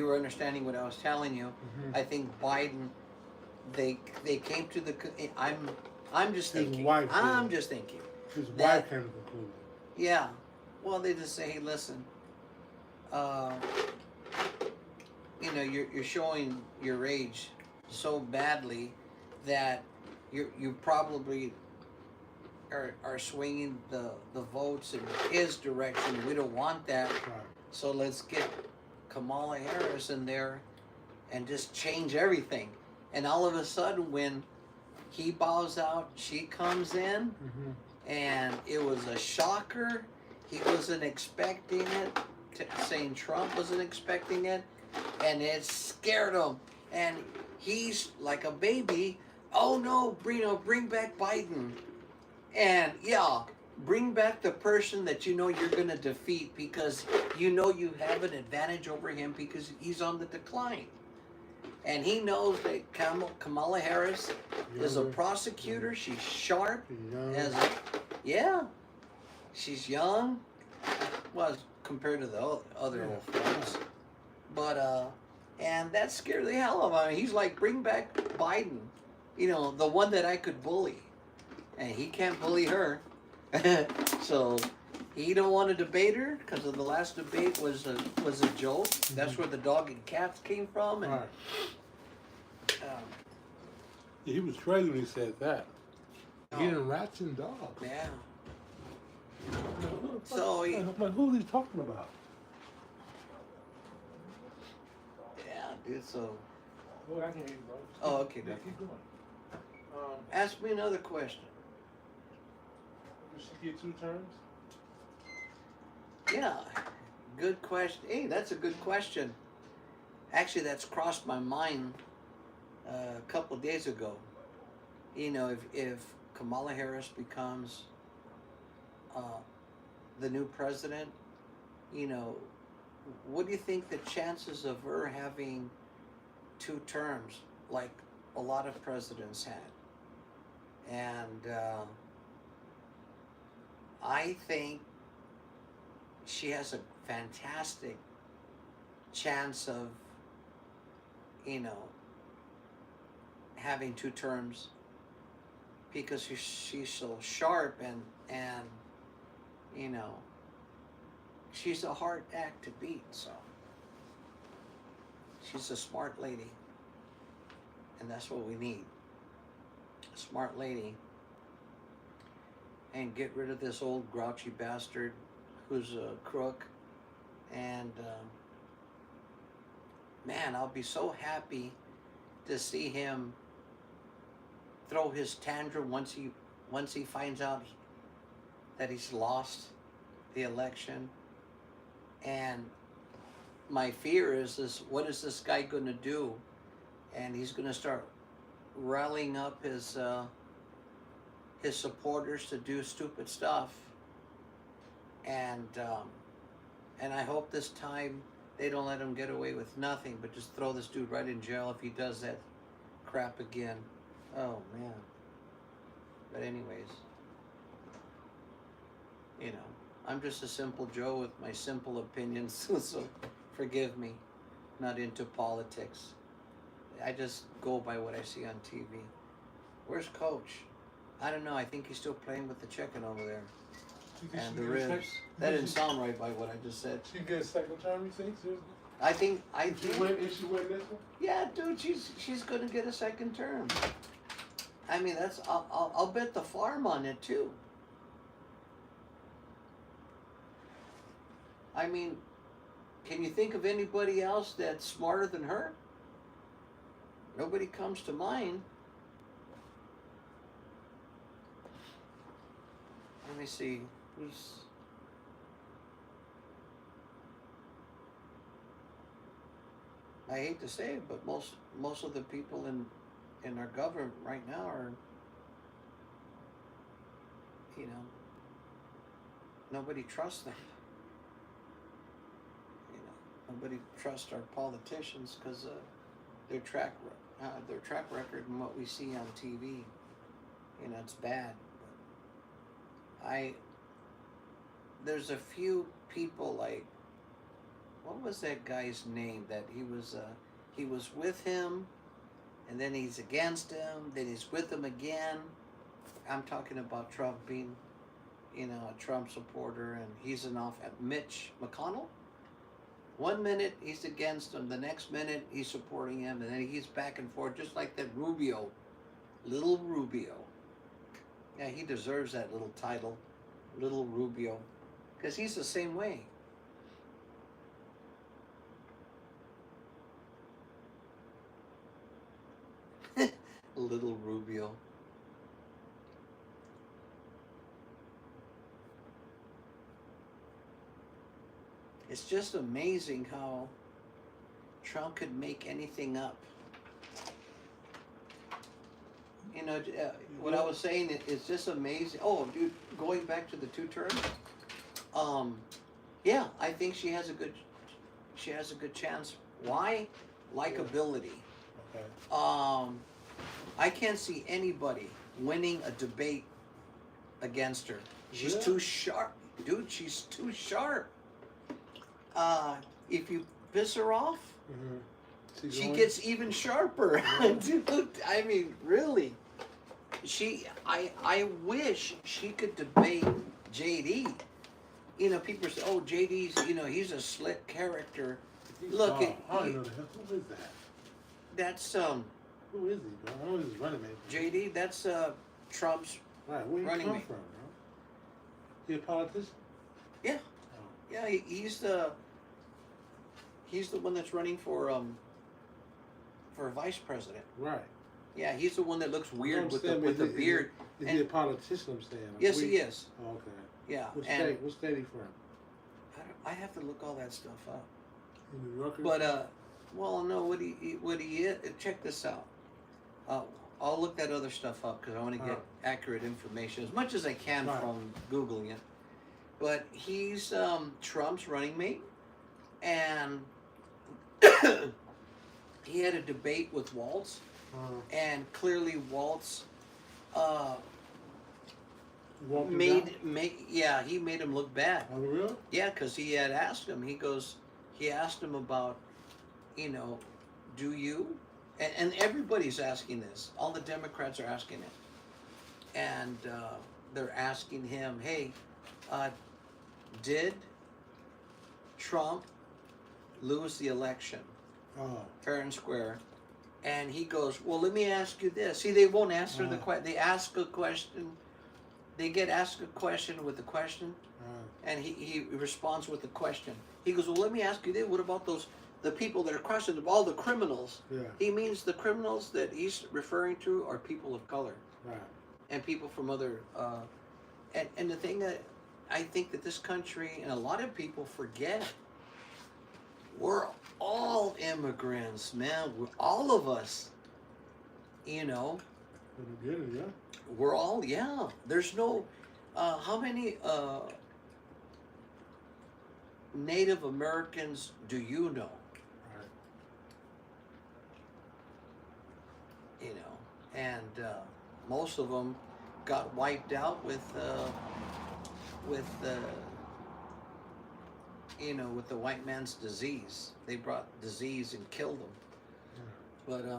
were understanding what I was telling you. Mm-hmm. I think Biden, they came to the. I'm just His thinking. wife did. I'm just thinking. His that- wife came to the conclusion. Yeah. Well, they just say, hey, listen. You're showing your age so badly that you probably are swinging the votes in his direction. We don't want that. Right. So let's get Kamala Harris in there and just change everything. And all of a sudden, when he bows out, she comes in, Mm-hmm. and it was a shocker. He wasn't expecting it. Saying Trump wasn't expecting it, and it scared him. And he's like a baby. Oh no, bring back Biden. And yeah, bring back the person that you're going to defeat because you have an advantage over him because he's on the decline. And he knows that Kamala Harris is a prosecutor. She's sharp. Young. She's young. Well, compared to the other old folks. But, and that scared the hell out of him. He's like, bring back Biden. The one that I could bully. And he can't bully her. So he don't want to debate her because the last debate was a joke. That's where the dog and cats came from. And, Right. Yeah, he was crazy when he said that. Getting rats and dogs. Yeah. Who the fuck- So he- I'm like, who's he talking about? Yeah, dude, so. Oh, I can hear you, bro. Oh, okay, Yeah, okay. keep going. Ask me another question. Did she get 2 terms? Yeah, good question. Hey, that's a good question. Actually, that's crossed my mind a couple of days ago. If Kamala Harris becomes the new president, what do you think the chances of her having 2 terms, like a lot of presidents had? And I think she has a fantastic chance of, having 2 terms because she's so sharp and she's a hard act to beat. So she's a smart lady, and that's what we need. A smart lady. And get rid of this old grouchy bastard who's a crook. And man, I'll be so happy to see him throw his tantrum once he finds out that he's lost the election. And my fear is what is this guy going to do? And he's going to start rallying up his supporters to do stupid stuff. And I hope this time they don't let him get away with nothing, but just throw this dude right in jail if he does that crap again. Oh man. But anyways, you know, I'm just a simple Joe with my simple opinions, so forgive me. Not into politics. I just go by what I see on TV. Where's Coach? I don't know. I think he's still playing with the chicken over there. And the ribs. That didn't sound right by what I just said. She get a second term, you think? Seriously? I think. If she win this one? Yeah, dude, she's gonna get a second term. I mean, that's. I'll bet the farm on it too. I mean, can you think of anybody else that's smarter than her? Nobody comes to mind. Let me see. Who's... I hate to say it, but most of the people in our government right now are, you know, nobody trusts them. You know, nobody trusts our politicians because of their track record and what we see on TV. You know, it's bad. There's a few people like, what was that guy's name that he was with him, and then he's against him, then he's with him again. I'm talking about Trump being, you know, a Trump supporter, and he's an off at Mitch McConnell. 1 minute he's against him, the next minute he's supporting him, and then he's back and forth, just like that Rubio, little Rubio. Yeah, he deserves that little title, little Rubio, because he's the same way. Little Rubio. It's just amazing how Trump could make anything up. You know, what I was saying is just amazing. Oh, dude, going back to the 2 terms. Yeah, I think she has a good chance. Why? Likability. Okay. I can't see anybody winning a debate against her. She's too sharp, dude. She's too sharp. If you piss her off, she gets even sharper. Dude, I mean, really. I wish she could debate JD. You know, people say, oh, JD's, you know, he's a slick character. Look, I don't know who is that? That's Who is he, bro? I know he's running mate. JD. That's Trump's Right, where running he come mate. from, bro? He a politician? Yeah, yeah. He's the one that's running for vice president. Right. Yeah, he's the one that looks weird with the beard. Is he a politician? I'm saying. Yes, he is. Oh, okay. Yeah. What state he from? I have to look all that stuff up. In New York. But well, no. What he is? Check this out. I'll look that other stuff up because I want to get accurate information as much as I can from Googling it. But he's Trump's running mate, and he had a debate with Waltz, and clearly Waltz made him look bad. Oh, really? Yeah, because he had asked him. He asked him about, you know, do you? And everybody's asking this. All the Democrats are asking it, and they're asking him, hey, did Trump lose the election? Fair and square. And he goes, well, let me ask you this. See, they won't answer the question. They ask a question. They get asked a question with a question, and he responds with a question. He goes, well, let me ask you this. What about the people that are questioned, all the criminals? Yeah. He means the criminals that he's referring to are people of color. Right. And people from other, and the thing that I think that this country and a lot of people forget we're all immigrants, man. All of us, you know, When you get it, yeah. we're all, yeah. There's no, how many Native Americans do you know? Right. You know, and most of them got wiped out with you know, with the white man's disease. They brought disease and killed them. Yeah. But Yeah.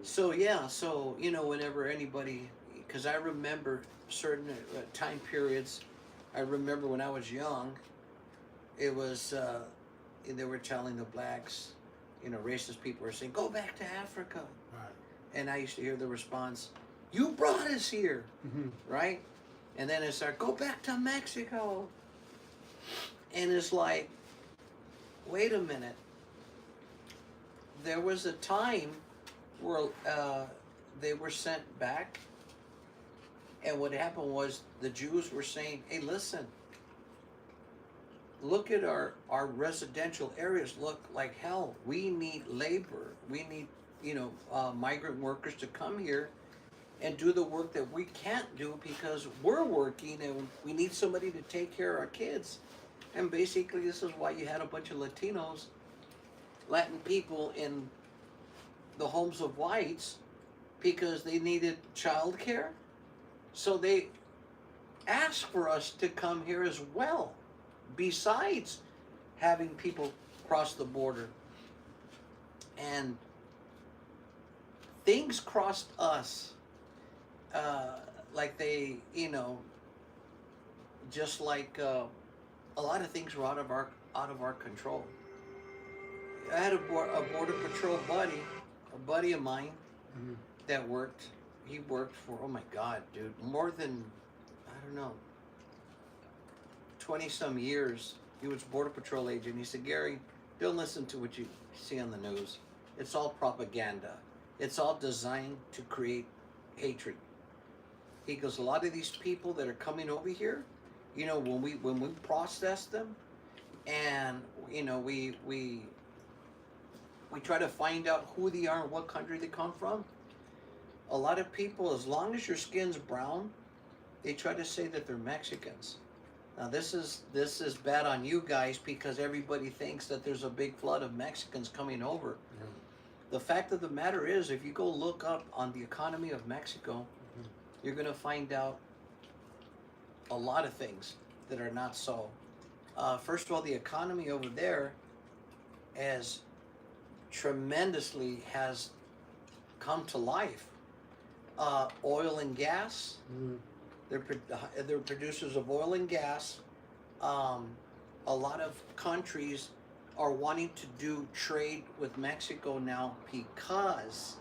so yeah, so you know, whenever anybody, because I remember certain time periods. I remember when I was young, it was they were telling the blacks, you know, racist people were saying, "Go back to Africa," Right. and I used to hear the response, "You brought us here," Mm-hmm. right? And then it started, "Go back to Mexico," and it's like, wait a minute. There was a time where they were sent back, and what happened was the Jews were saying, "Hey, listen, look at our residential areas look like hell. We need labor. We need, you know, migrant workers to come here and do the work that we can't do because we're working and we need somebody to take care of our kids." And basically, this is why you had a bunch of Latinos, Latin people in the homes of whites because they needed child care. So they asked for us to come here as well, besides having people cross the border. And things crossed us, like they, you know, just like a lot of things were out of our control. I had a border patrol buddy, a buddy of mine, Mm-hmm. that worked. He worked for, oh my God, dude, more than, I don't know, 20 some years. He was border patrol agent. He said, "Gary, don't listen to what you see on the news. It's all propaganda. It's all designed to create hatred." He goes, "A lot of these people that are coming over here, you know, when we process them, and you know, we try to find out who they are and what country they come from. A lot of people, as long as your skin's brown, they try to say that they're Mexicans." Now this is bad on you guys because everybody thinks that there's a big flood of Mexicans coming over. Yeah. The fact of the matter is, if you go look up on the economy of Mexico, you're going to find out a lot of things that are not so. First of all, the economy over there has come to life. Oil and gas. Mm-hmm. They're producers of oil and gas. A lot of countries are wanting to do trade with Mexico now because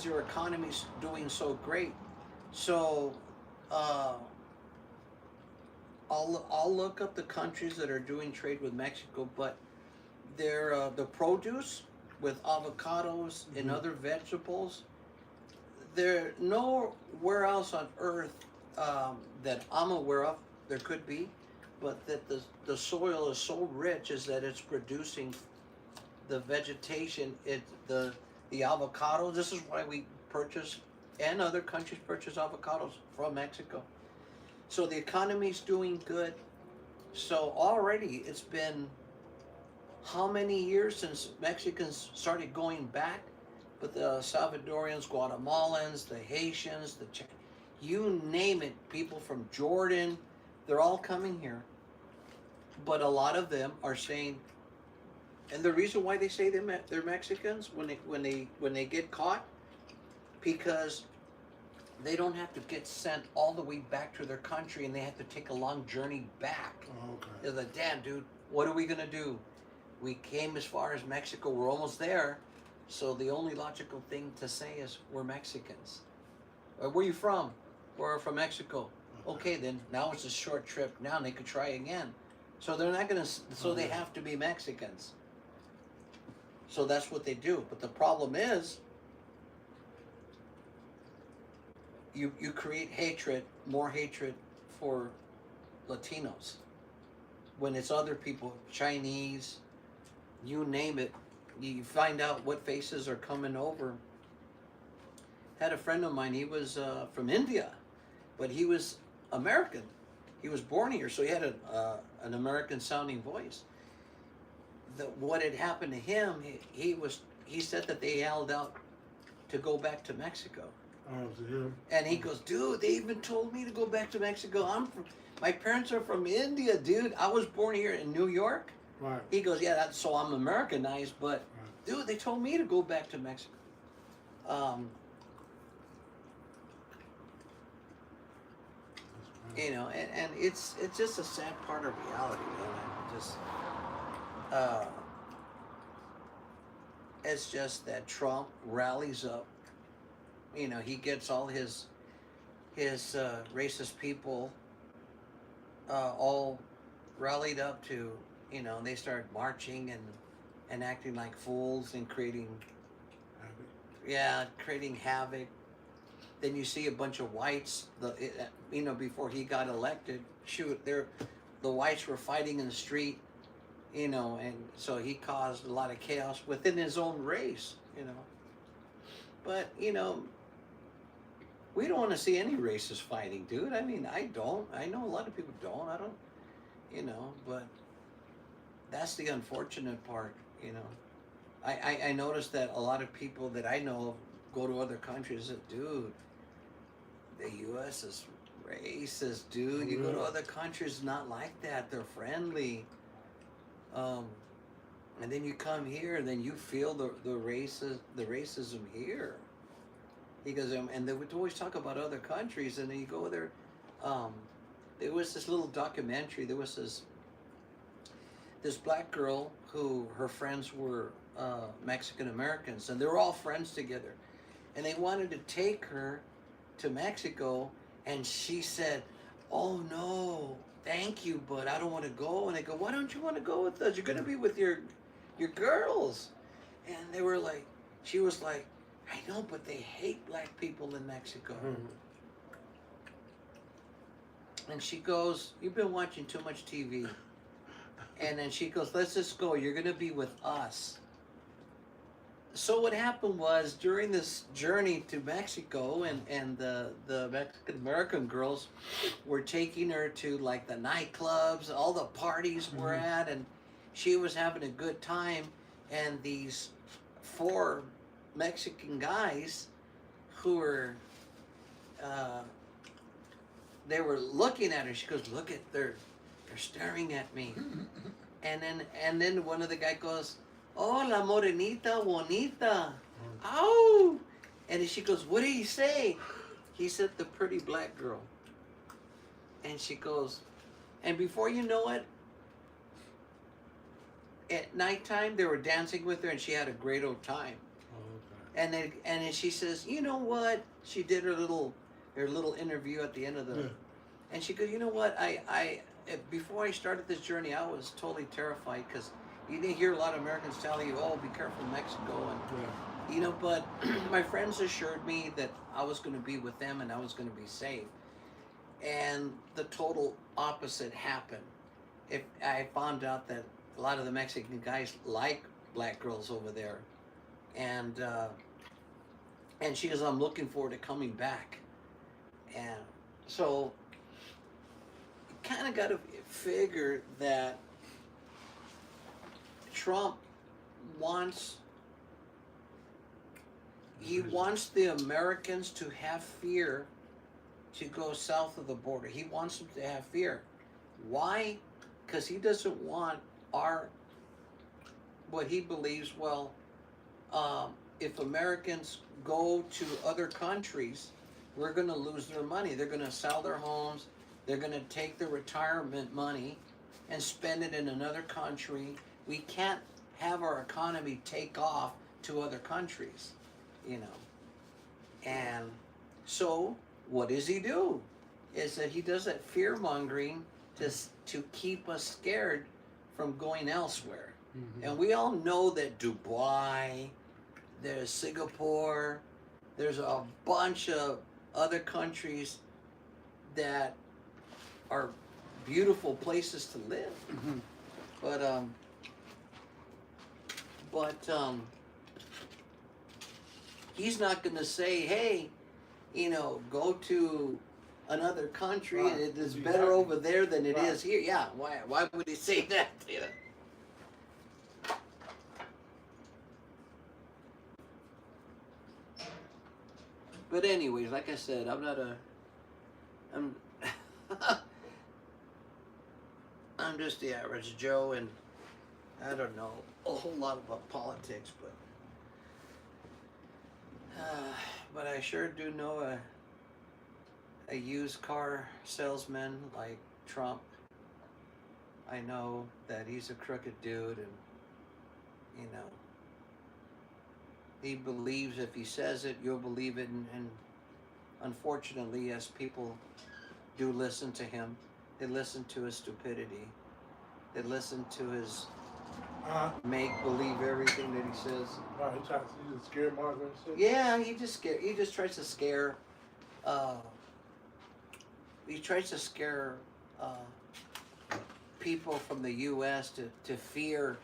their economy's doing so great. So I'll look up the countries that are doing trade with Mexico, but they're the produce with avocados and other vegetables. There nowhere else on earth that I'm aware of. There could be, but that the soil is so rich is that it's producing the vegetation. The avocados. This is why we purchase, and other countries purchase avocados from Mexico. So the economy's doing good. So already it's been how many years since Mexicans started going back? But the Salvadorians, Guatemalans, the Haitians, you name it, people from Jordan, they're all coming here. But a lot of them are saying, and the reason why they say they're Mexicans when they get caught, because they don't have to get sent all the way back to their country and they have to take a long journey back. Oh, okay. They're like, "Damn, dude, what are we gonna do? We came as far as Mexico, we're almost there." So the only logical thing to say is, "We're Mexicans." Where are you from? We're from Mexico. Okay, then now it's a short trip. Now they could try again. So they're not gonna. So they have to be Mexicans. So that's what they do. But the problem is, you create hatred, more hatred for Latinos. When it's other people, Chinese, you name it, you find out what faces are coming over. Had a friend of mine, he was from India, but he was American. He was born here, so he had an American sounding voice. What had happened to him, he said that they held out to go back to Mexico. Oh, to him. And he goes, dude, they even told me to go back to Mexico. My parents are from India, dude. I was born here in New York. Right. He goes, yeah, so I'm Americanized, but Right. dude, they told me to go back to Mexico. You know, and it's just a sad part of reality, man. It's just that Trump rallies up. You know, he gets all his racist people all rallied up to, you know, they start marching and acting like fools and creating havoc. Then you see a bunch of whites, you know, before he got elected, the whites were fighting in the street, you know, and so he caused a lot of chaos within his own race, you know. But, you know, we don't want to see any races fighting, dude. I mean, I don't. I know a lot of people don't. I don't, you know, but that's the unfortunate part, you know. I noticed that a lot of people that I know of go to other countries and, dude, the U.S. is racist, dude. You go to other countries, not like that. They're friendly. And then you come here, and then you feel the racism here. He goes, and they would always talk about other countries, and then you go there. There was this little documentary. There was this black girl who her friends were Mexican Americans, and they were all friends together, and they wanted to take her to Mexico, and she said, "Oh no, thank you, but I don't want to go." And they go, "Why don't you want to go with us? You're gonna be with your girls." And they were like, she was like, "I know, but they hate black people in Mexico." Mm-hmm. And she goes, "You've been watching too much TV." And then she goes, "Let's just go. You're gonna be with us." So what happened was, during this journey to Mexico, and the Mexican American girls were taking her to like the nightclubs, all the parties we're at, and she was having a good time. And these 4 Mexican guys who were, they were looking at her. She goes, "Look at, they're staring at me." And then one of the guy goes, "Oh, la morenita bonita." Ow! And then she goes, "What did he say?" He said, "The pretty black girl." And she goes, and before you know it, at nighttime they were dancing with her, and she had a great old time. Oh, And then she says, "You know what?" She did her little interview at the end of the, and she goes, "You know what? Before I started this journey, I was totally terrified, because you didn't hear a lot of Americans tell you, 'Oh, be careful, Mexico,' and you know, but my friends assured me that I was going to be with them and I was going to be safe." And the total opposite happened. I found out that a lot of the Mexican guys like black girls over there, and she goes, "I'm looking forward to coming back." And so you kind of got to figure that Trump wants the Americans to have fear to go south of the border. He wants them to have fear. Why? Because he doesn't want what he believes, if Americans go to other countries, we're going to lose their money. They're going to sell their homes. They're going to take their retirement money and spend it in another country. We can't have our economy take off to other countries, you know. And so what does he do? Is that he does that fear mongering to keep us scared from going elsewhere. Mm-hmm. And we all know that Dubai, there's Singapore, there's a bunch of other countries that are beautiful places to live. Mhm. But he's not going to say, hey, go to another country. Right. It is Be better happy. over there than it Right. is here. Yeah, why would he say that? But anyways, like I said, I'm I'm just the average Joe, and I don't know a whole lot about politics, but I sure do know a used car salesman like Trump. I know that he's a crooked dude, and you know he believes if he says it, you'll believe it, and unfortunately, yes, people do listen to him. They listen to his stupidity. They listen to his make believe everything that he says. Right, he just scare Margaret and shit. Yeah, he just tries to scare. Uh, he tries to scare people from the U.S. to fear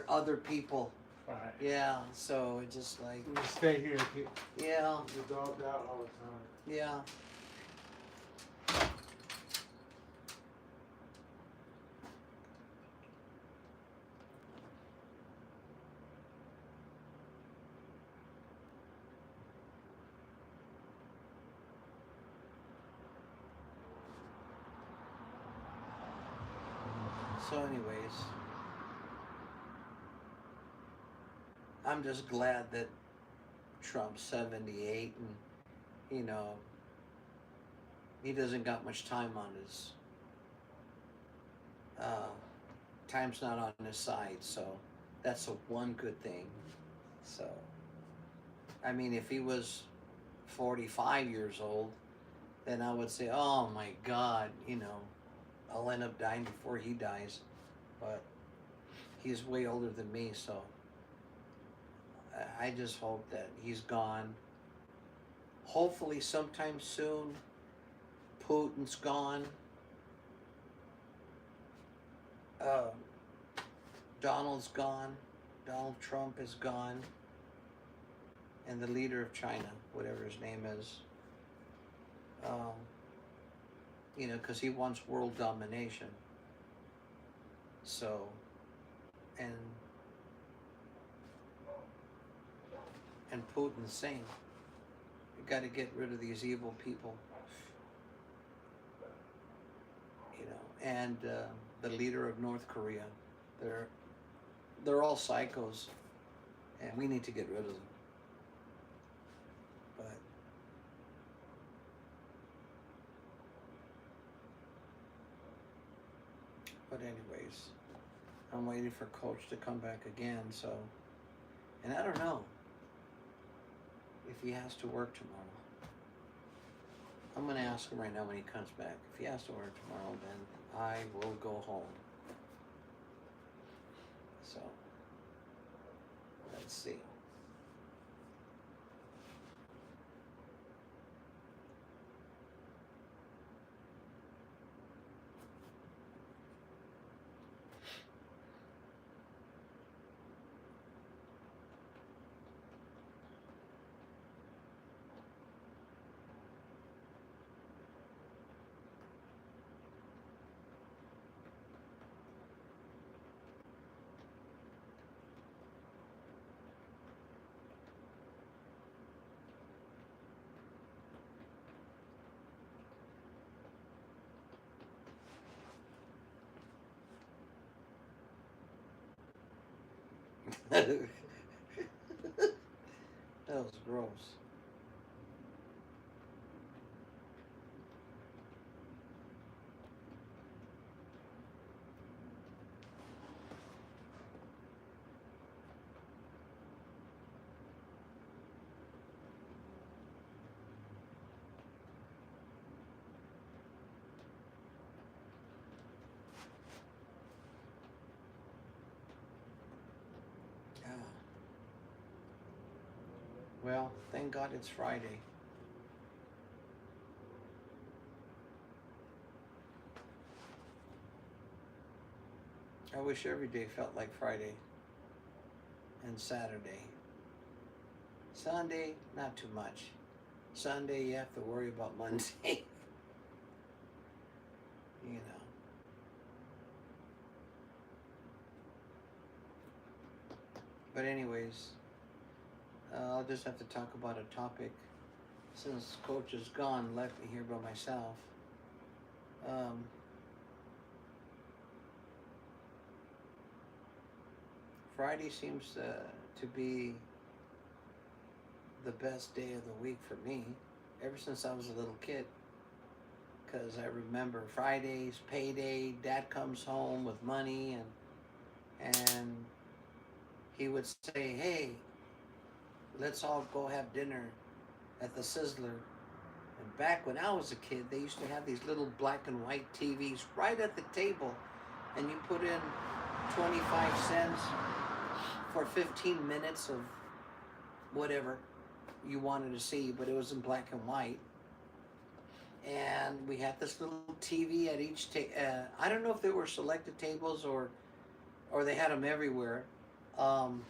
other people. Right. Yeah, so it just like You just stay here and yeah, get dogged out all the time. yeah. So, anyways, I'm just glad that Trump's 78 and he doesn't got much time on his time's not on his side, so that's a one good thing. So I mean, if he was 45 years old, then I would say, oh my God, I'll end up dying before he dies. But he's way older than me, so I just hope that he's gone. Hopefully sometime soon, Putin's gone. Donald's gone. Donald Trump is gone. And the leader of China, whatever his name is, because he wants world domination. So, and Putin's saying, you got to get rid of these evil people, and the leader of North Korea, they're all psychos, and we need to get rid of them. But anyways, I'm waiting for Coach to come back again, so, and I don't know if he has to work tomorrow. I'm going to ask him right now when he comes back. If he has to work tomorrow, then I will go home. So, let's see. That was gross. Yeah. Well, thank God it's Friday. I wish every day felt like Friday and Saturday. Sunday, not too much. Sunday, you have to worry about Monday. You know. But anyways, I'll just have to talk about a topic. Since Coach is gone, left me here by myself. Friday seems to be the best day of the week for me, ever since I was a little kid. Because I remember Fridays, payday, Dad comes home with money, and he would say, "Hey, let's all go have dinner at the Sizzler." And back when I was a kid, they used to have these little black and white TVs right at the table, and you put in 25 cents for 15 minutes of whatever you wanted to see, but it was in black and white. And we had this little TV at each I don't know if they were selected tables or they had them everywhere. But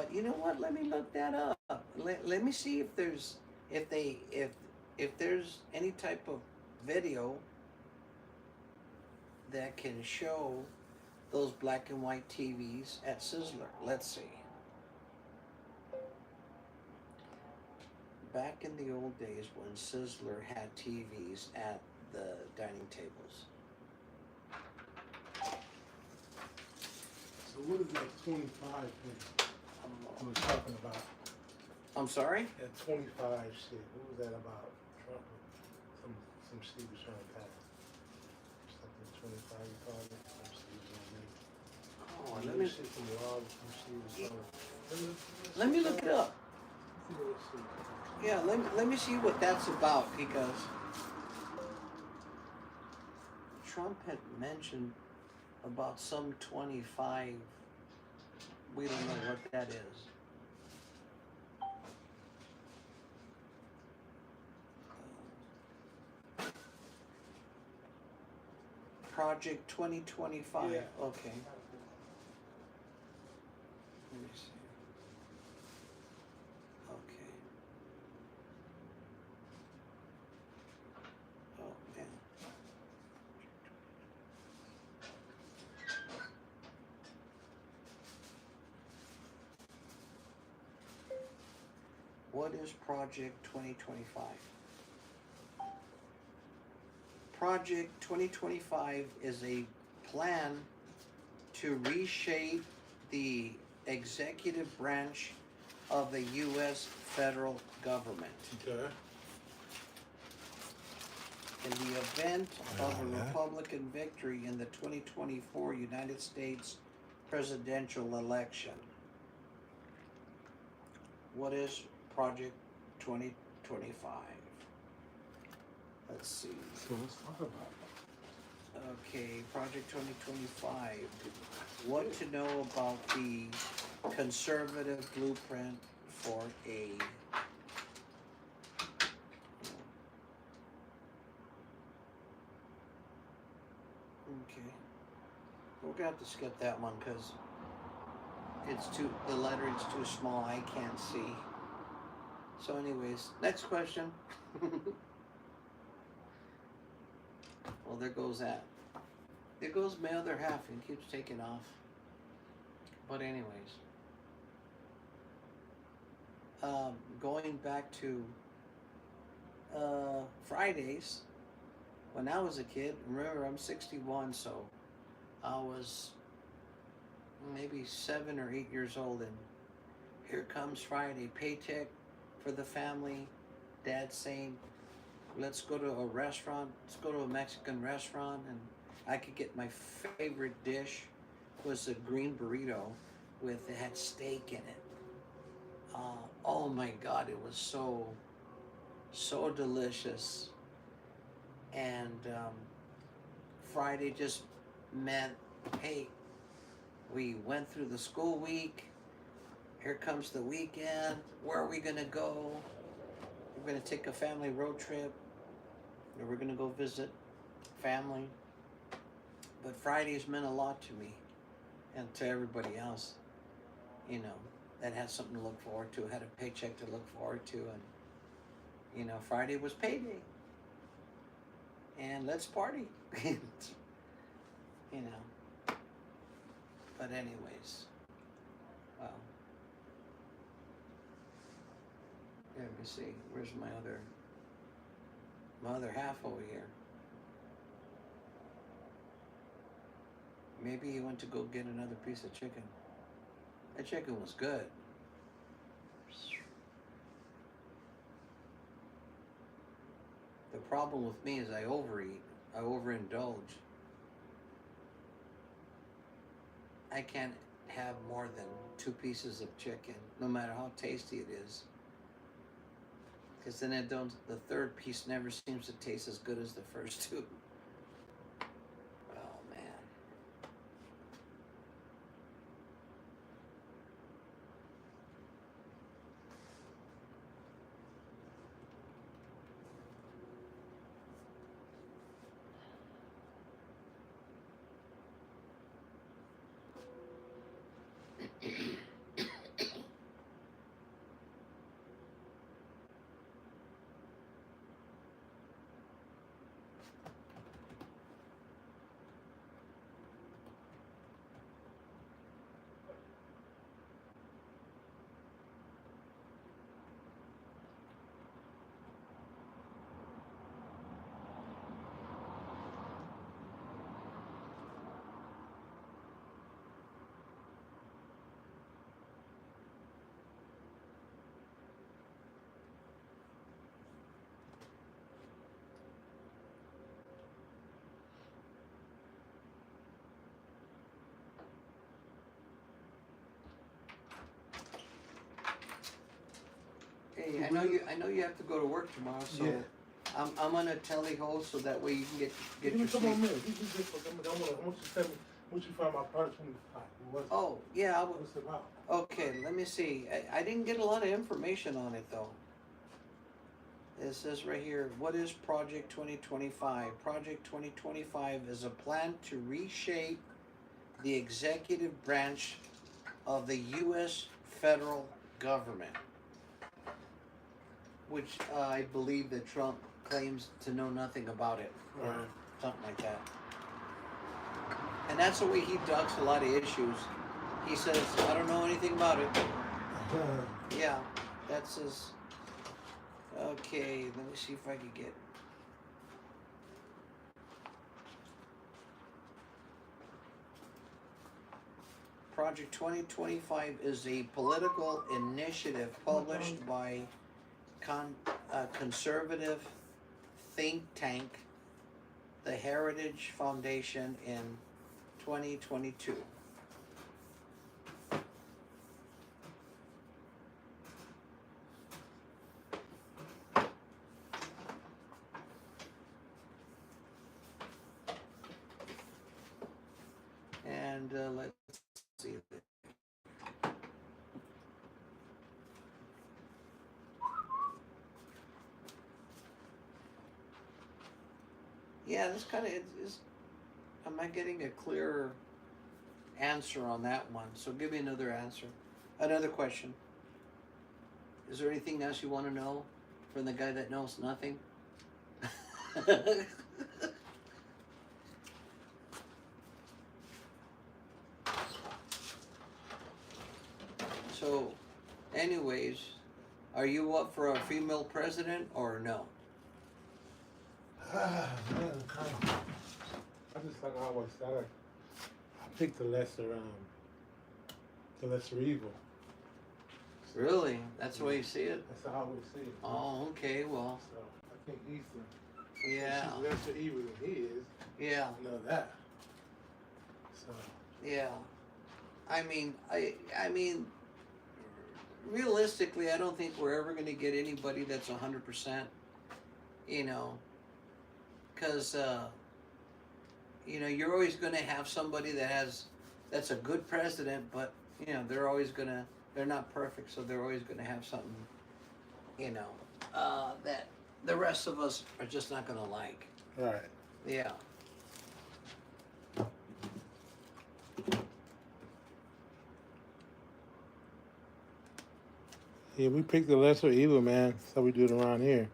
you know what? Let me look that up. Let me see if there's there's any type of video that can show those black and white TVs at Sizzler. Let's see. Back in the old days when Sizzler had TVs at the dining tables. So what is that 25 thing you was talking about? I'm sorry? That 25 shit, what was that about? Trump, some shit he was trying to pass. Something 25 you called it? Some shit he was gonna make. Oh, let me shit from law, some shit he was trying to... Let me look it up. See what it is. Yeah, let me see what that's about, because Trump had mentioned about some 25. We don't know what that is. Project 2025. Yeah. Okay. Let me see. Okay. Oh, man. What is Project 2025? Project 2025 is a plan to reshape the executive branch of the U.S. federal government. Okay. In the event of a Republican victory in the 2024 United States presidential election. What is Project 2025? Let's see. So let's talk about it. Okay, Project 2025. What to know about the conservative blueprint for a okay. We're gonna have to skip that one because the lettering's too small, I can't see. So anyways, next question. Well, there goes that. There goes my other half and keeps taking off. But anyways, going back to Fridays, when I was a kid, remember I'm 61, so I was maybe 7 or 8 years old, and here comes Friday, paycheck for the family, Dad saying, let's go to a restaurant, let's go to a Mexican restaurant, and I could get my favorite dish was a green burrito it had steak in it. Oh my God, it was so delicious. And Friday just meant, hey, we went through the school week, here comes the weekend, where are we gonna go? We're gonna take a family road trip, or we're gonna go visit family. but Fridays meant a lot to me and to everybody else, you know, that had something to look forward to, had a paycheck to look forward to, and, you know, Friday was payday. And let's party, you know. But anyways, well, let me see, where's my other half over here? Maybe he went to go get another piece of chicken. That chicken was good. The problem with me is I overeat. I overindulge. I can't have more than 2 pieces of chicken, no matter how tasty it is. Because then the third piece never seems to taste as good as the first 2. Oh, man. Hey, I know you have to go to work tomorrow, so Yeah. I'm gonna tele-ho so that way you can get Give your me a couple sleep. of minutes. You just for them. I want you to tell me what you found my part 25. What's Oh, yeah, I what's it about? okay, let me see. I didn't get a lot of information on it though. It says right here, what is Project 2025? Project 2025 is a plan to reshape the executive branch of the U.S. federal government, which I believe that Trump claims to know nothing about it, or Right. something like that. And that's the way he ducks a lot of issues. He says, I don't know anything about it. Yeah, that's his. Okay, let me see if I can get. Project 2025 is a political initiative published by conservative think tank, the Heritage Foundation, in 2022. And let's see. Yeah, this kind of is. Am I getting a clearer answer on that one? So give me another answer. Another question. Is there anything else you want to know from the guy that knows nothing? So, anyways, are you up for a female president or no? Man, kind of. I just like I always said. I picked the lesser evil. Really? That's the way you see it? That's how I always see it. Oh, okay, well, So I think he's yeah, she's lesser evil than he is. yeah, I know that. So yeah. I mean, realistically, I don't think we're ever going to get anybody that's 100%, you know, because, you know, you're always going to have somebody that's a good president, but, you know, they're not perfect, so they're always going to have something, you know, that the rest of us are just not going to like. right. Yeah. Yeah, we picked the lesser evil, man. That's how we do it around here.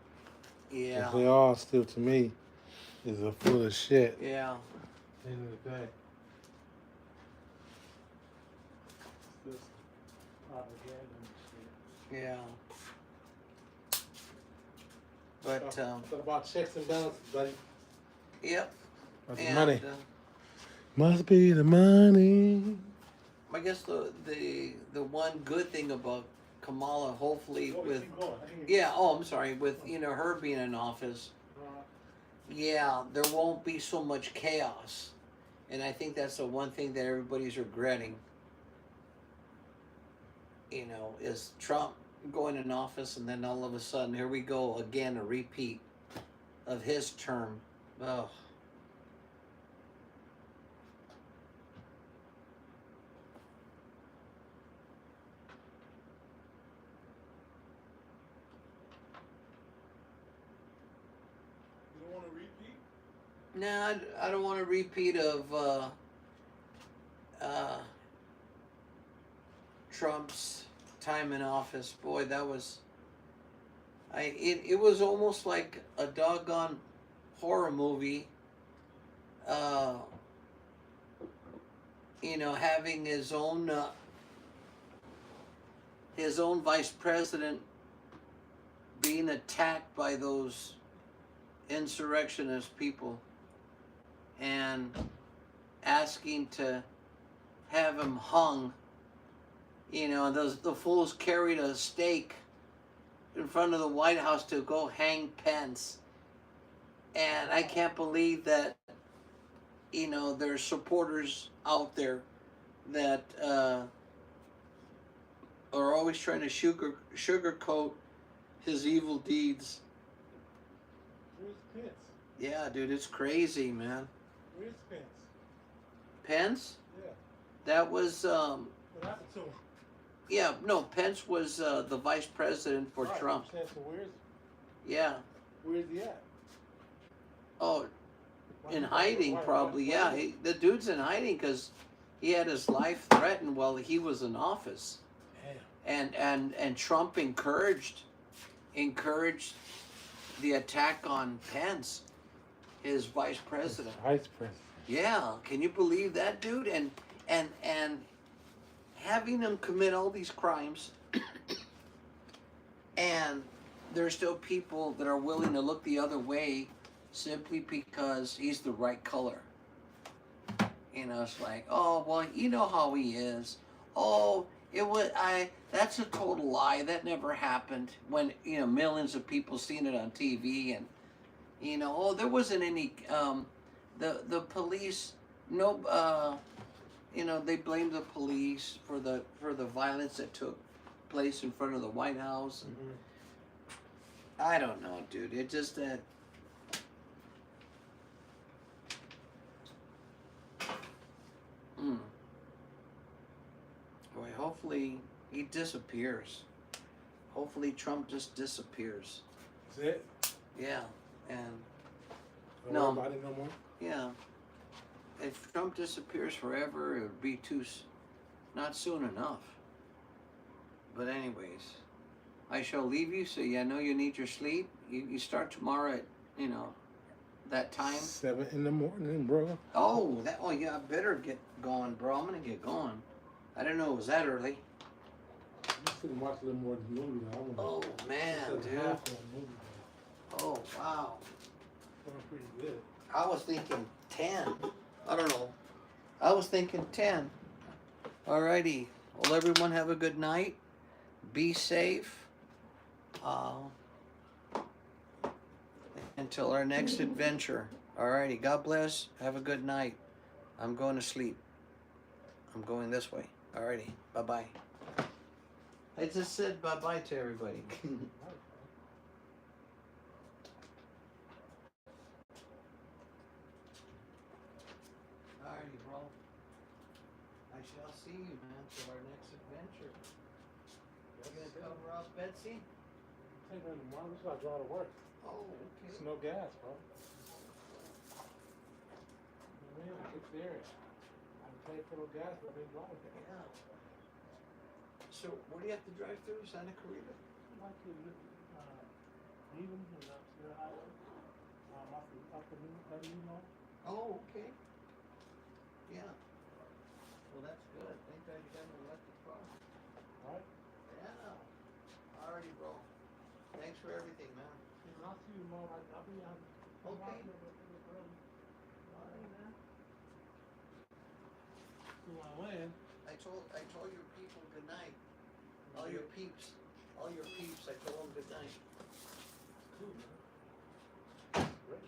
'Cause Yeah. they all still, to me, is a full of shit. Yeah. At the end of the day. Still some propaganda and shit. Yeah. But It's all about checks and balances, buddy. yep. About the And money. Must be the money. I guess the one good thing about Kamala, hopefully with I'm sorry, with her being in office, there won't be so much chaos, and I think that's the one thing that everybody's regretting. Is Trump going in office, and then all of a sudden here we go again, a repeat of his term. Oh. You don't want to repeat? No, I don't want a repeat of Trump's time in office. Boy, that was it was almost like a doggone horror movie. Having his own vice president being attacked by those insurrectionist people and asking to have him hung. The fools carried a stake in front of the White House to go hang Pence. And I can't believe that, there's supporters out there that are always trying to sugarcoat his evil deeds. Where's Pence? Yeah, dude, it's crazy, man. Where's Pence? Pence? Yeah. That was, What happened to him? yeah, no, Pence was the vice president for Right, Trump. So Yeah. where's he at? Oh, Why in he- hiding why- probably, why- yeah. The dude's in hiding because he had his life threatened while he was in office. Damn. And Trump encouraged the attack on Pence, his vice president. Vice president. Yeah, can you believe that, dude? And having him commit all these crimes, and there's still people that are willing to look the other way simply because he's the right color. It's like, oh, well, you know how he is. Oh, that's a total lie. That never happened. When, millions of people seen it on TV, and, there wasn't any, the police, no, they blamed the police for the violence that took place in front of the White House. And I don't know, dude. It just that. Boy, hopefully he disappears. Hopefully Trump just disappears. That's it? Yeah, and Don't worry about it no more? yeah. If Trump disappears forever, it would be not soon enough. But anyways, I shall leave you, so I know you need your sleep. You start tomorrow at, that time. 7 in the morning, bro. Oh, yeah, I better get going, bro. I'm gonna get going. I didn't know it was that early. You should watch a little more of the movie now. Oh, man, dude. Oh, wow. Pretty good. I was thinking 10. I don't know. I was thinking 10. Alrighty. Well, everyone have a good night. Be safe. Until our next adventure. Alrighty. God bless. Have a good night. I'm going to sleep. I'm going this way. Alrighty. Bye-bye. I just said bye-bye to everybody. Alrighty, bro. I shall see you, man, till our next adventure. You gonna cover up Betsy? Take her tomorrow. It's like drive to work. Oh, okay. There's no gas, bro. Man, I keep there. I pay for no gas, but I've been driving. Yeah. So what do you have to drive through? Santa Clarita? Like to Needham and Sierra Highway. Off the new, Oh, okay. Yeah. Well, that's good. Thank God you got an electric car. Alright? Yeah. Alrighty, bro. Thanks for everything, man. And I'll see you tomorrow. I'll be on. Okay. Early. Alright, man. To my land. I told your people good night. All your peeps, I told them good night. Cool, man. Great.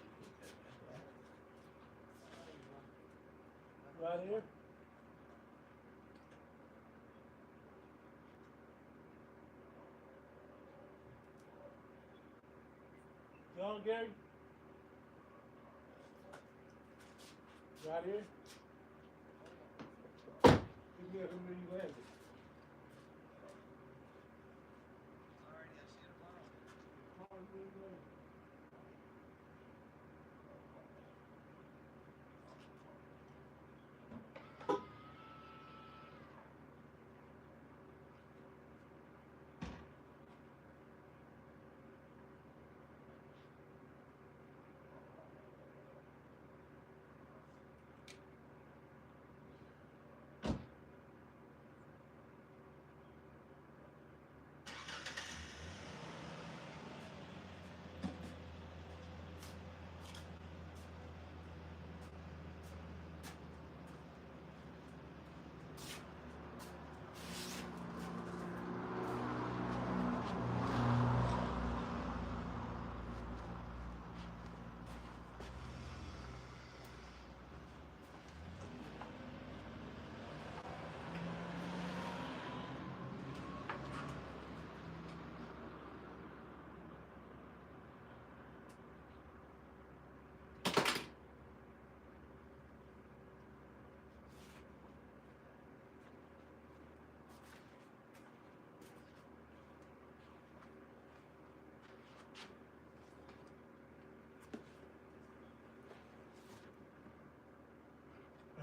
Right here? You on, Gary? Right here? Give me a who you landed. Alrighty, I'll see you tomorrow.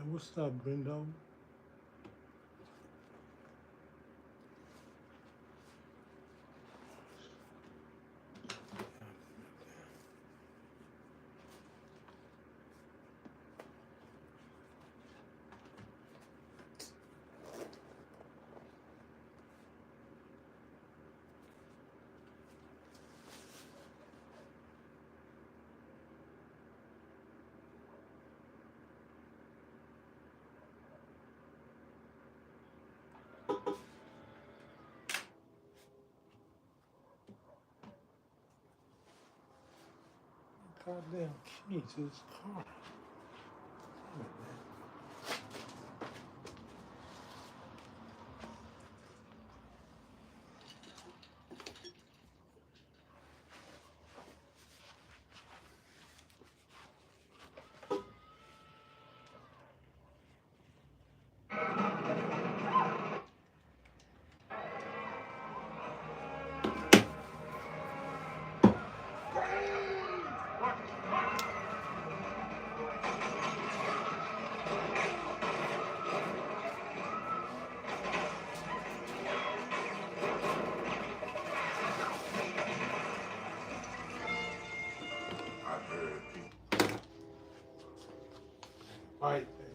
And what's up, Brendo? Goddamn key to his car. Damn it, man. Fight, baby.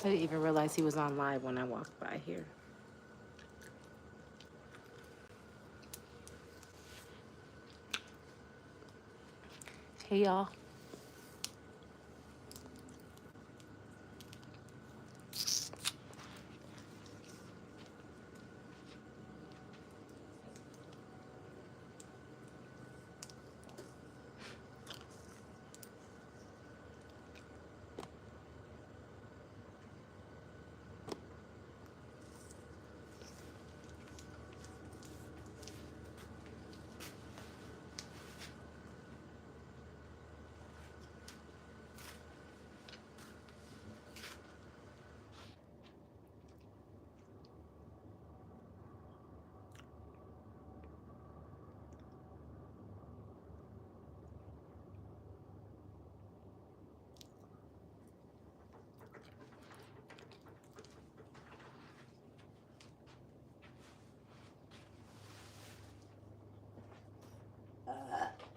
I didn't even realize he was on live when I walked by here. Hey, y'all.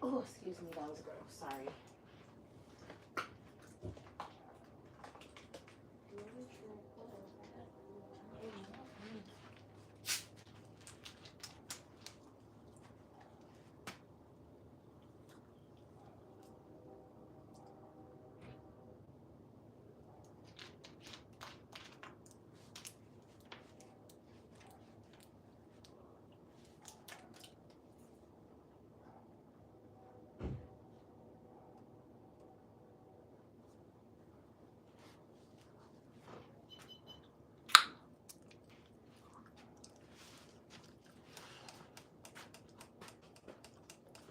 Oh, excuse me, that was gross. Sorry.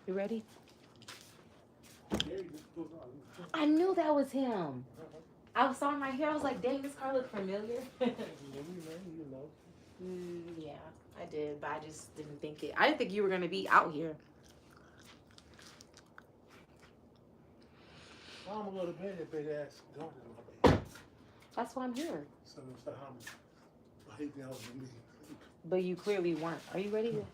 You ready? I knew that was him. I saw him right here. I was like, dang, this car looked familiar. Yeah, I did, but I just didn't think it. I didn't think you were gonna be out here. I'm gonna go to bed, that big ass going in my bed. That's why I'm here. So I hate the house in me. But you clearly weren't. Are you ready?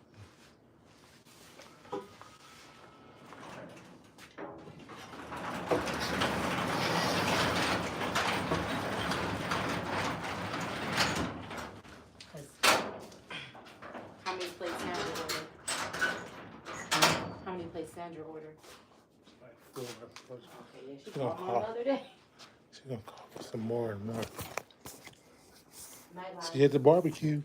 How many plates Sandra ordered? How many plates Sandra ordered? Like 4 hours. Okay, yeah, she called me another day. She's gonna call for some more and more. Nightlife. She had the barbecue.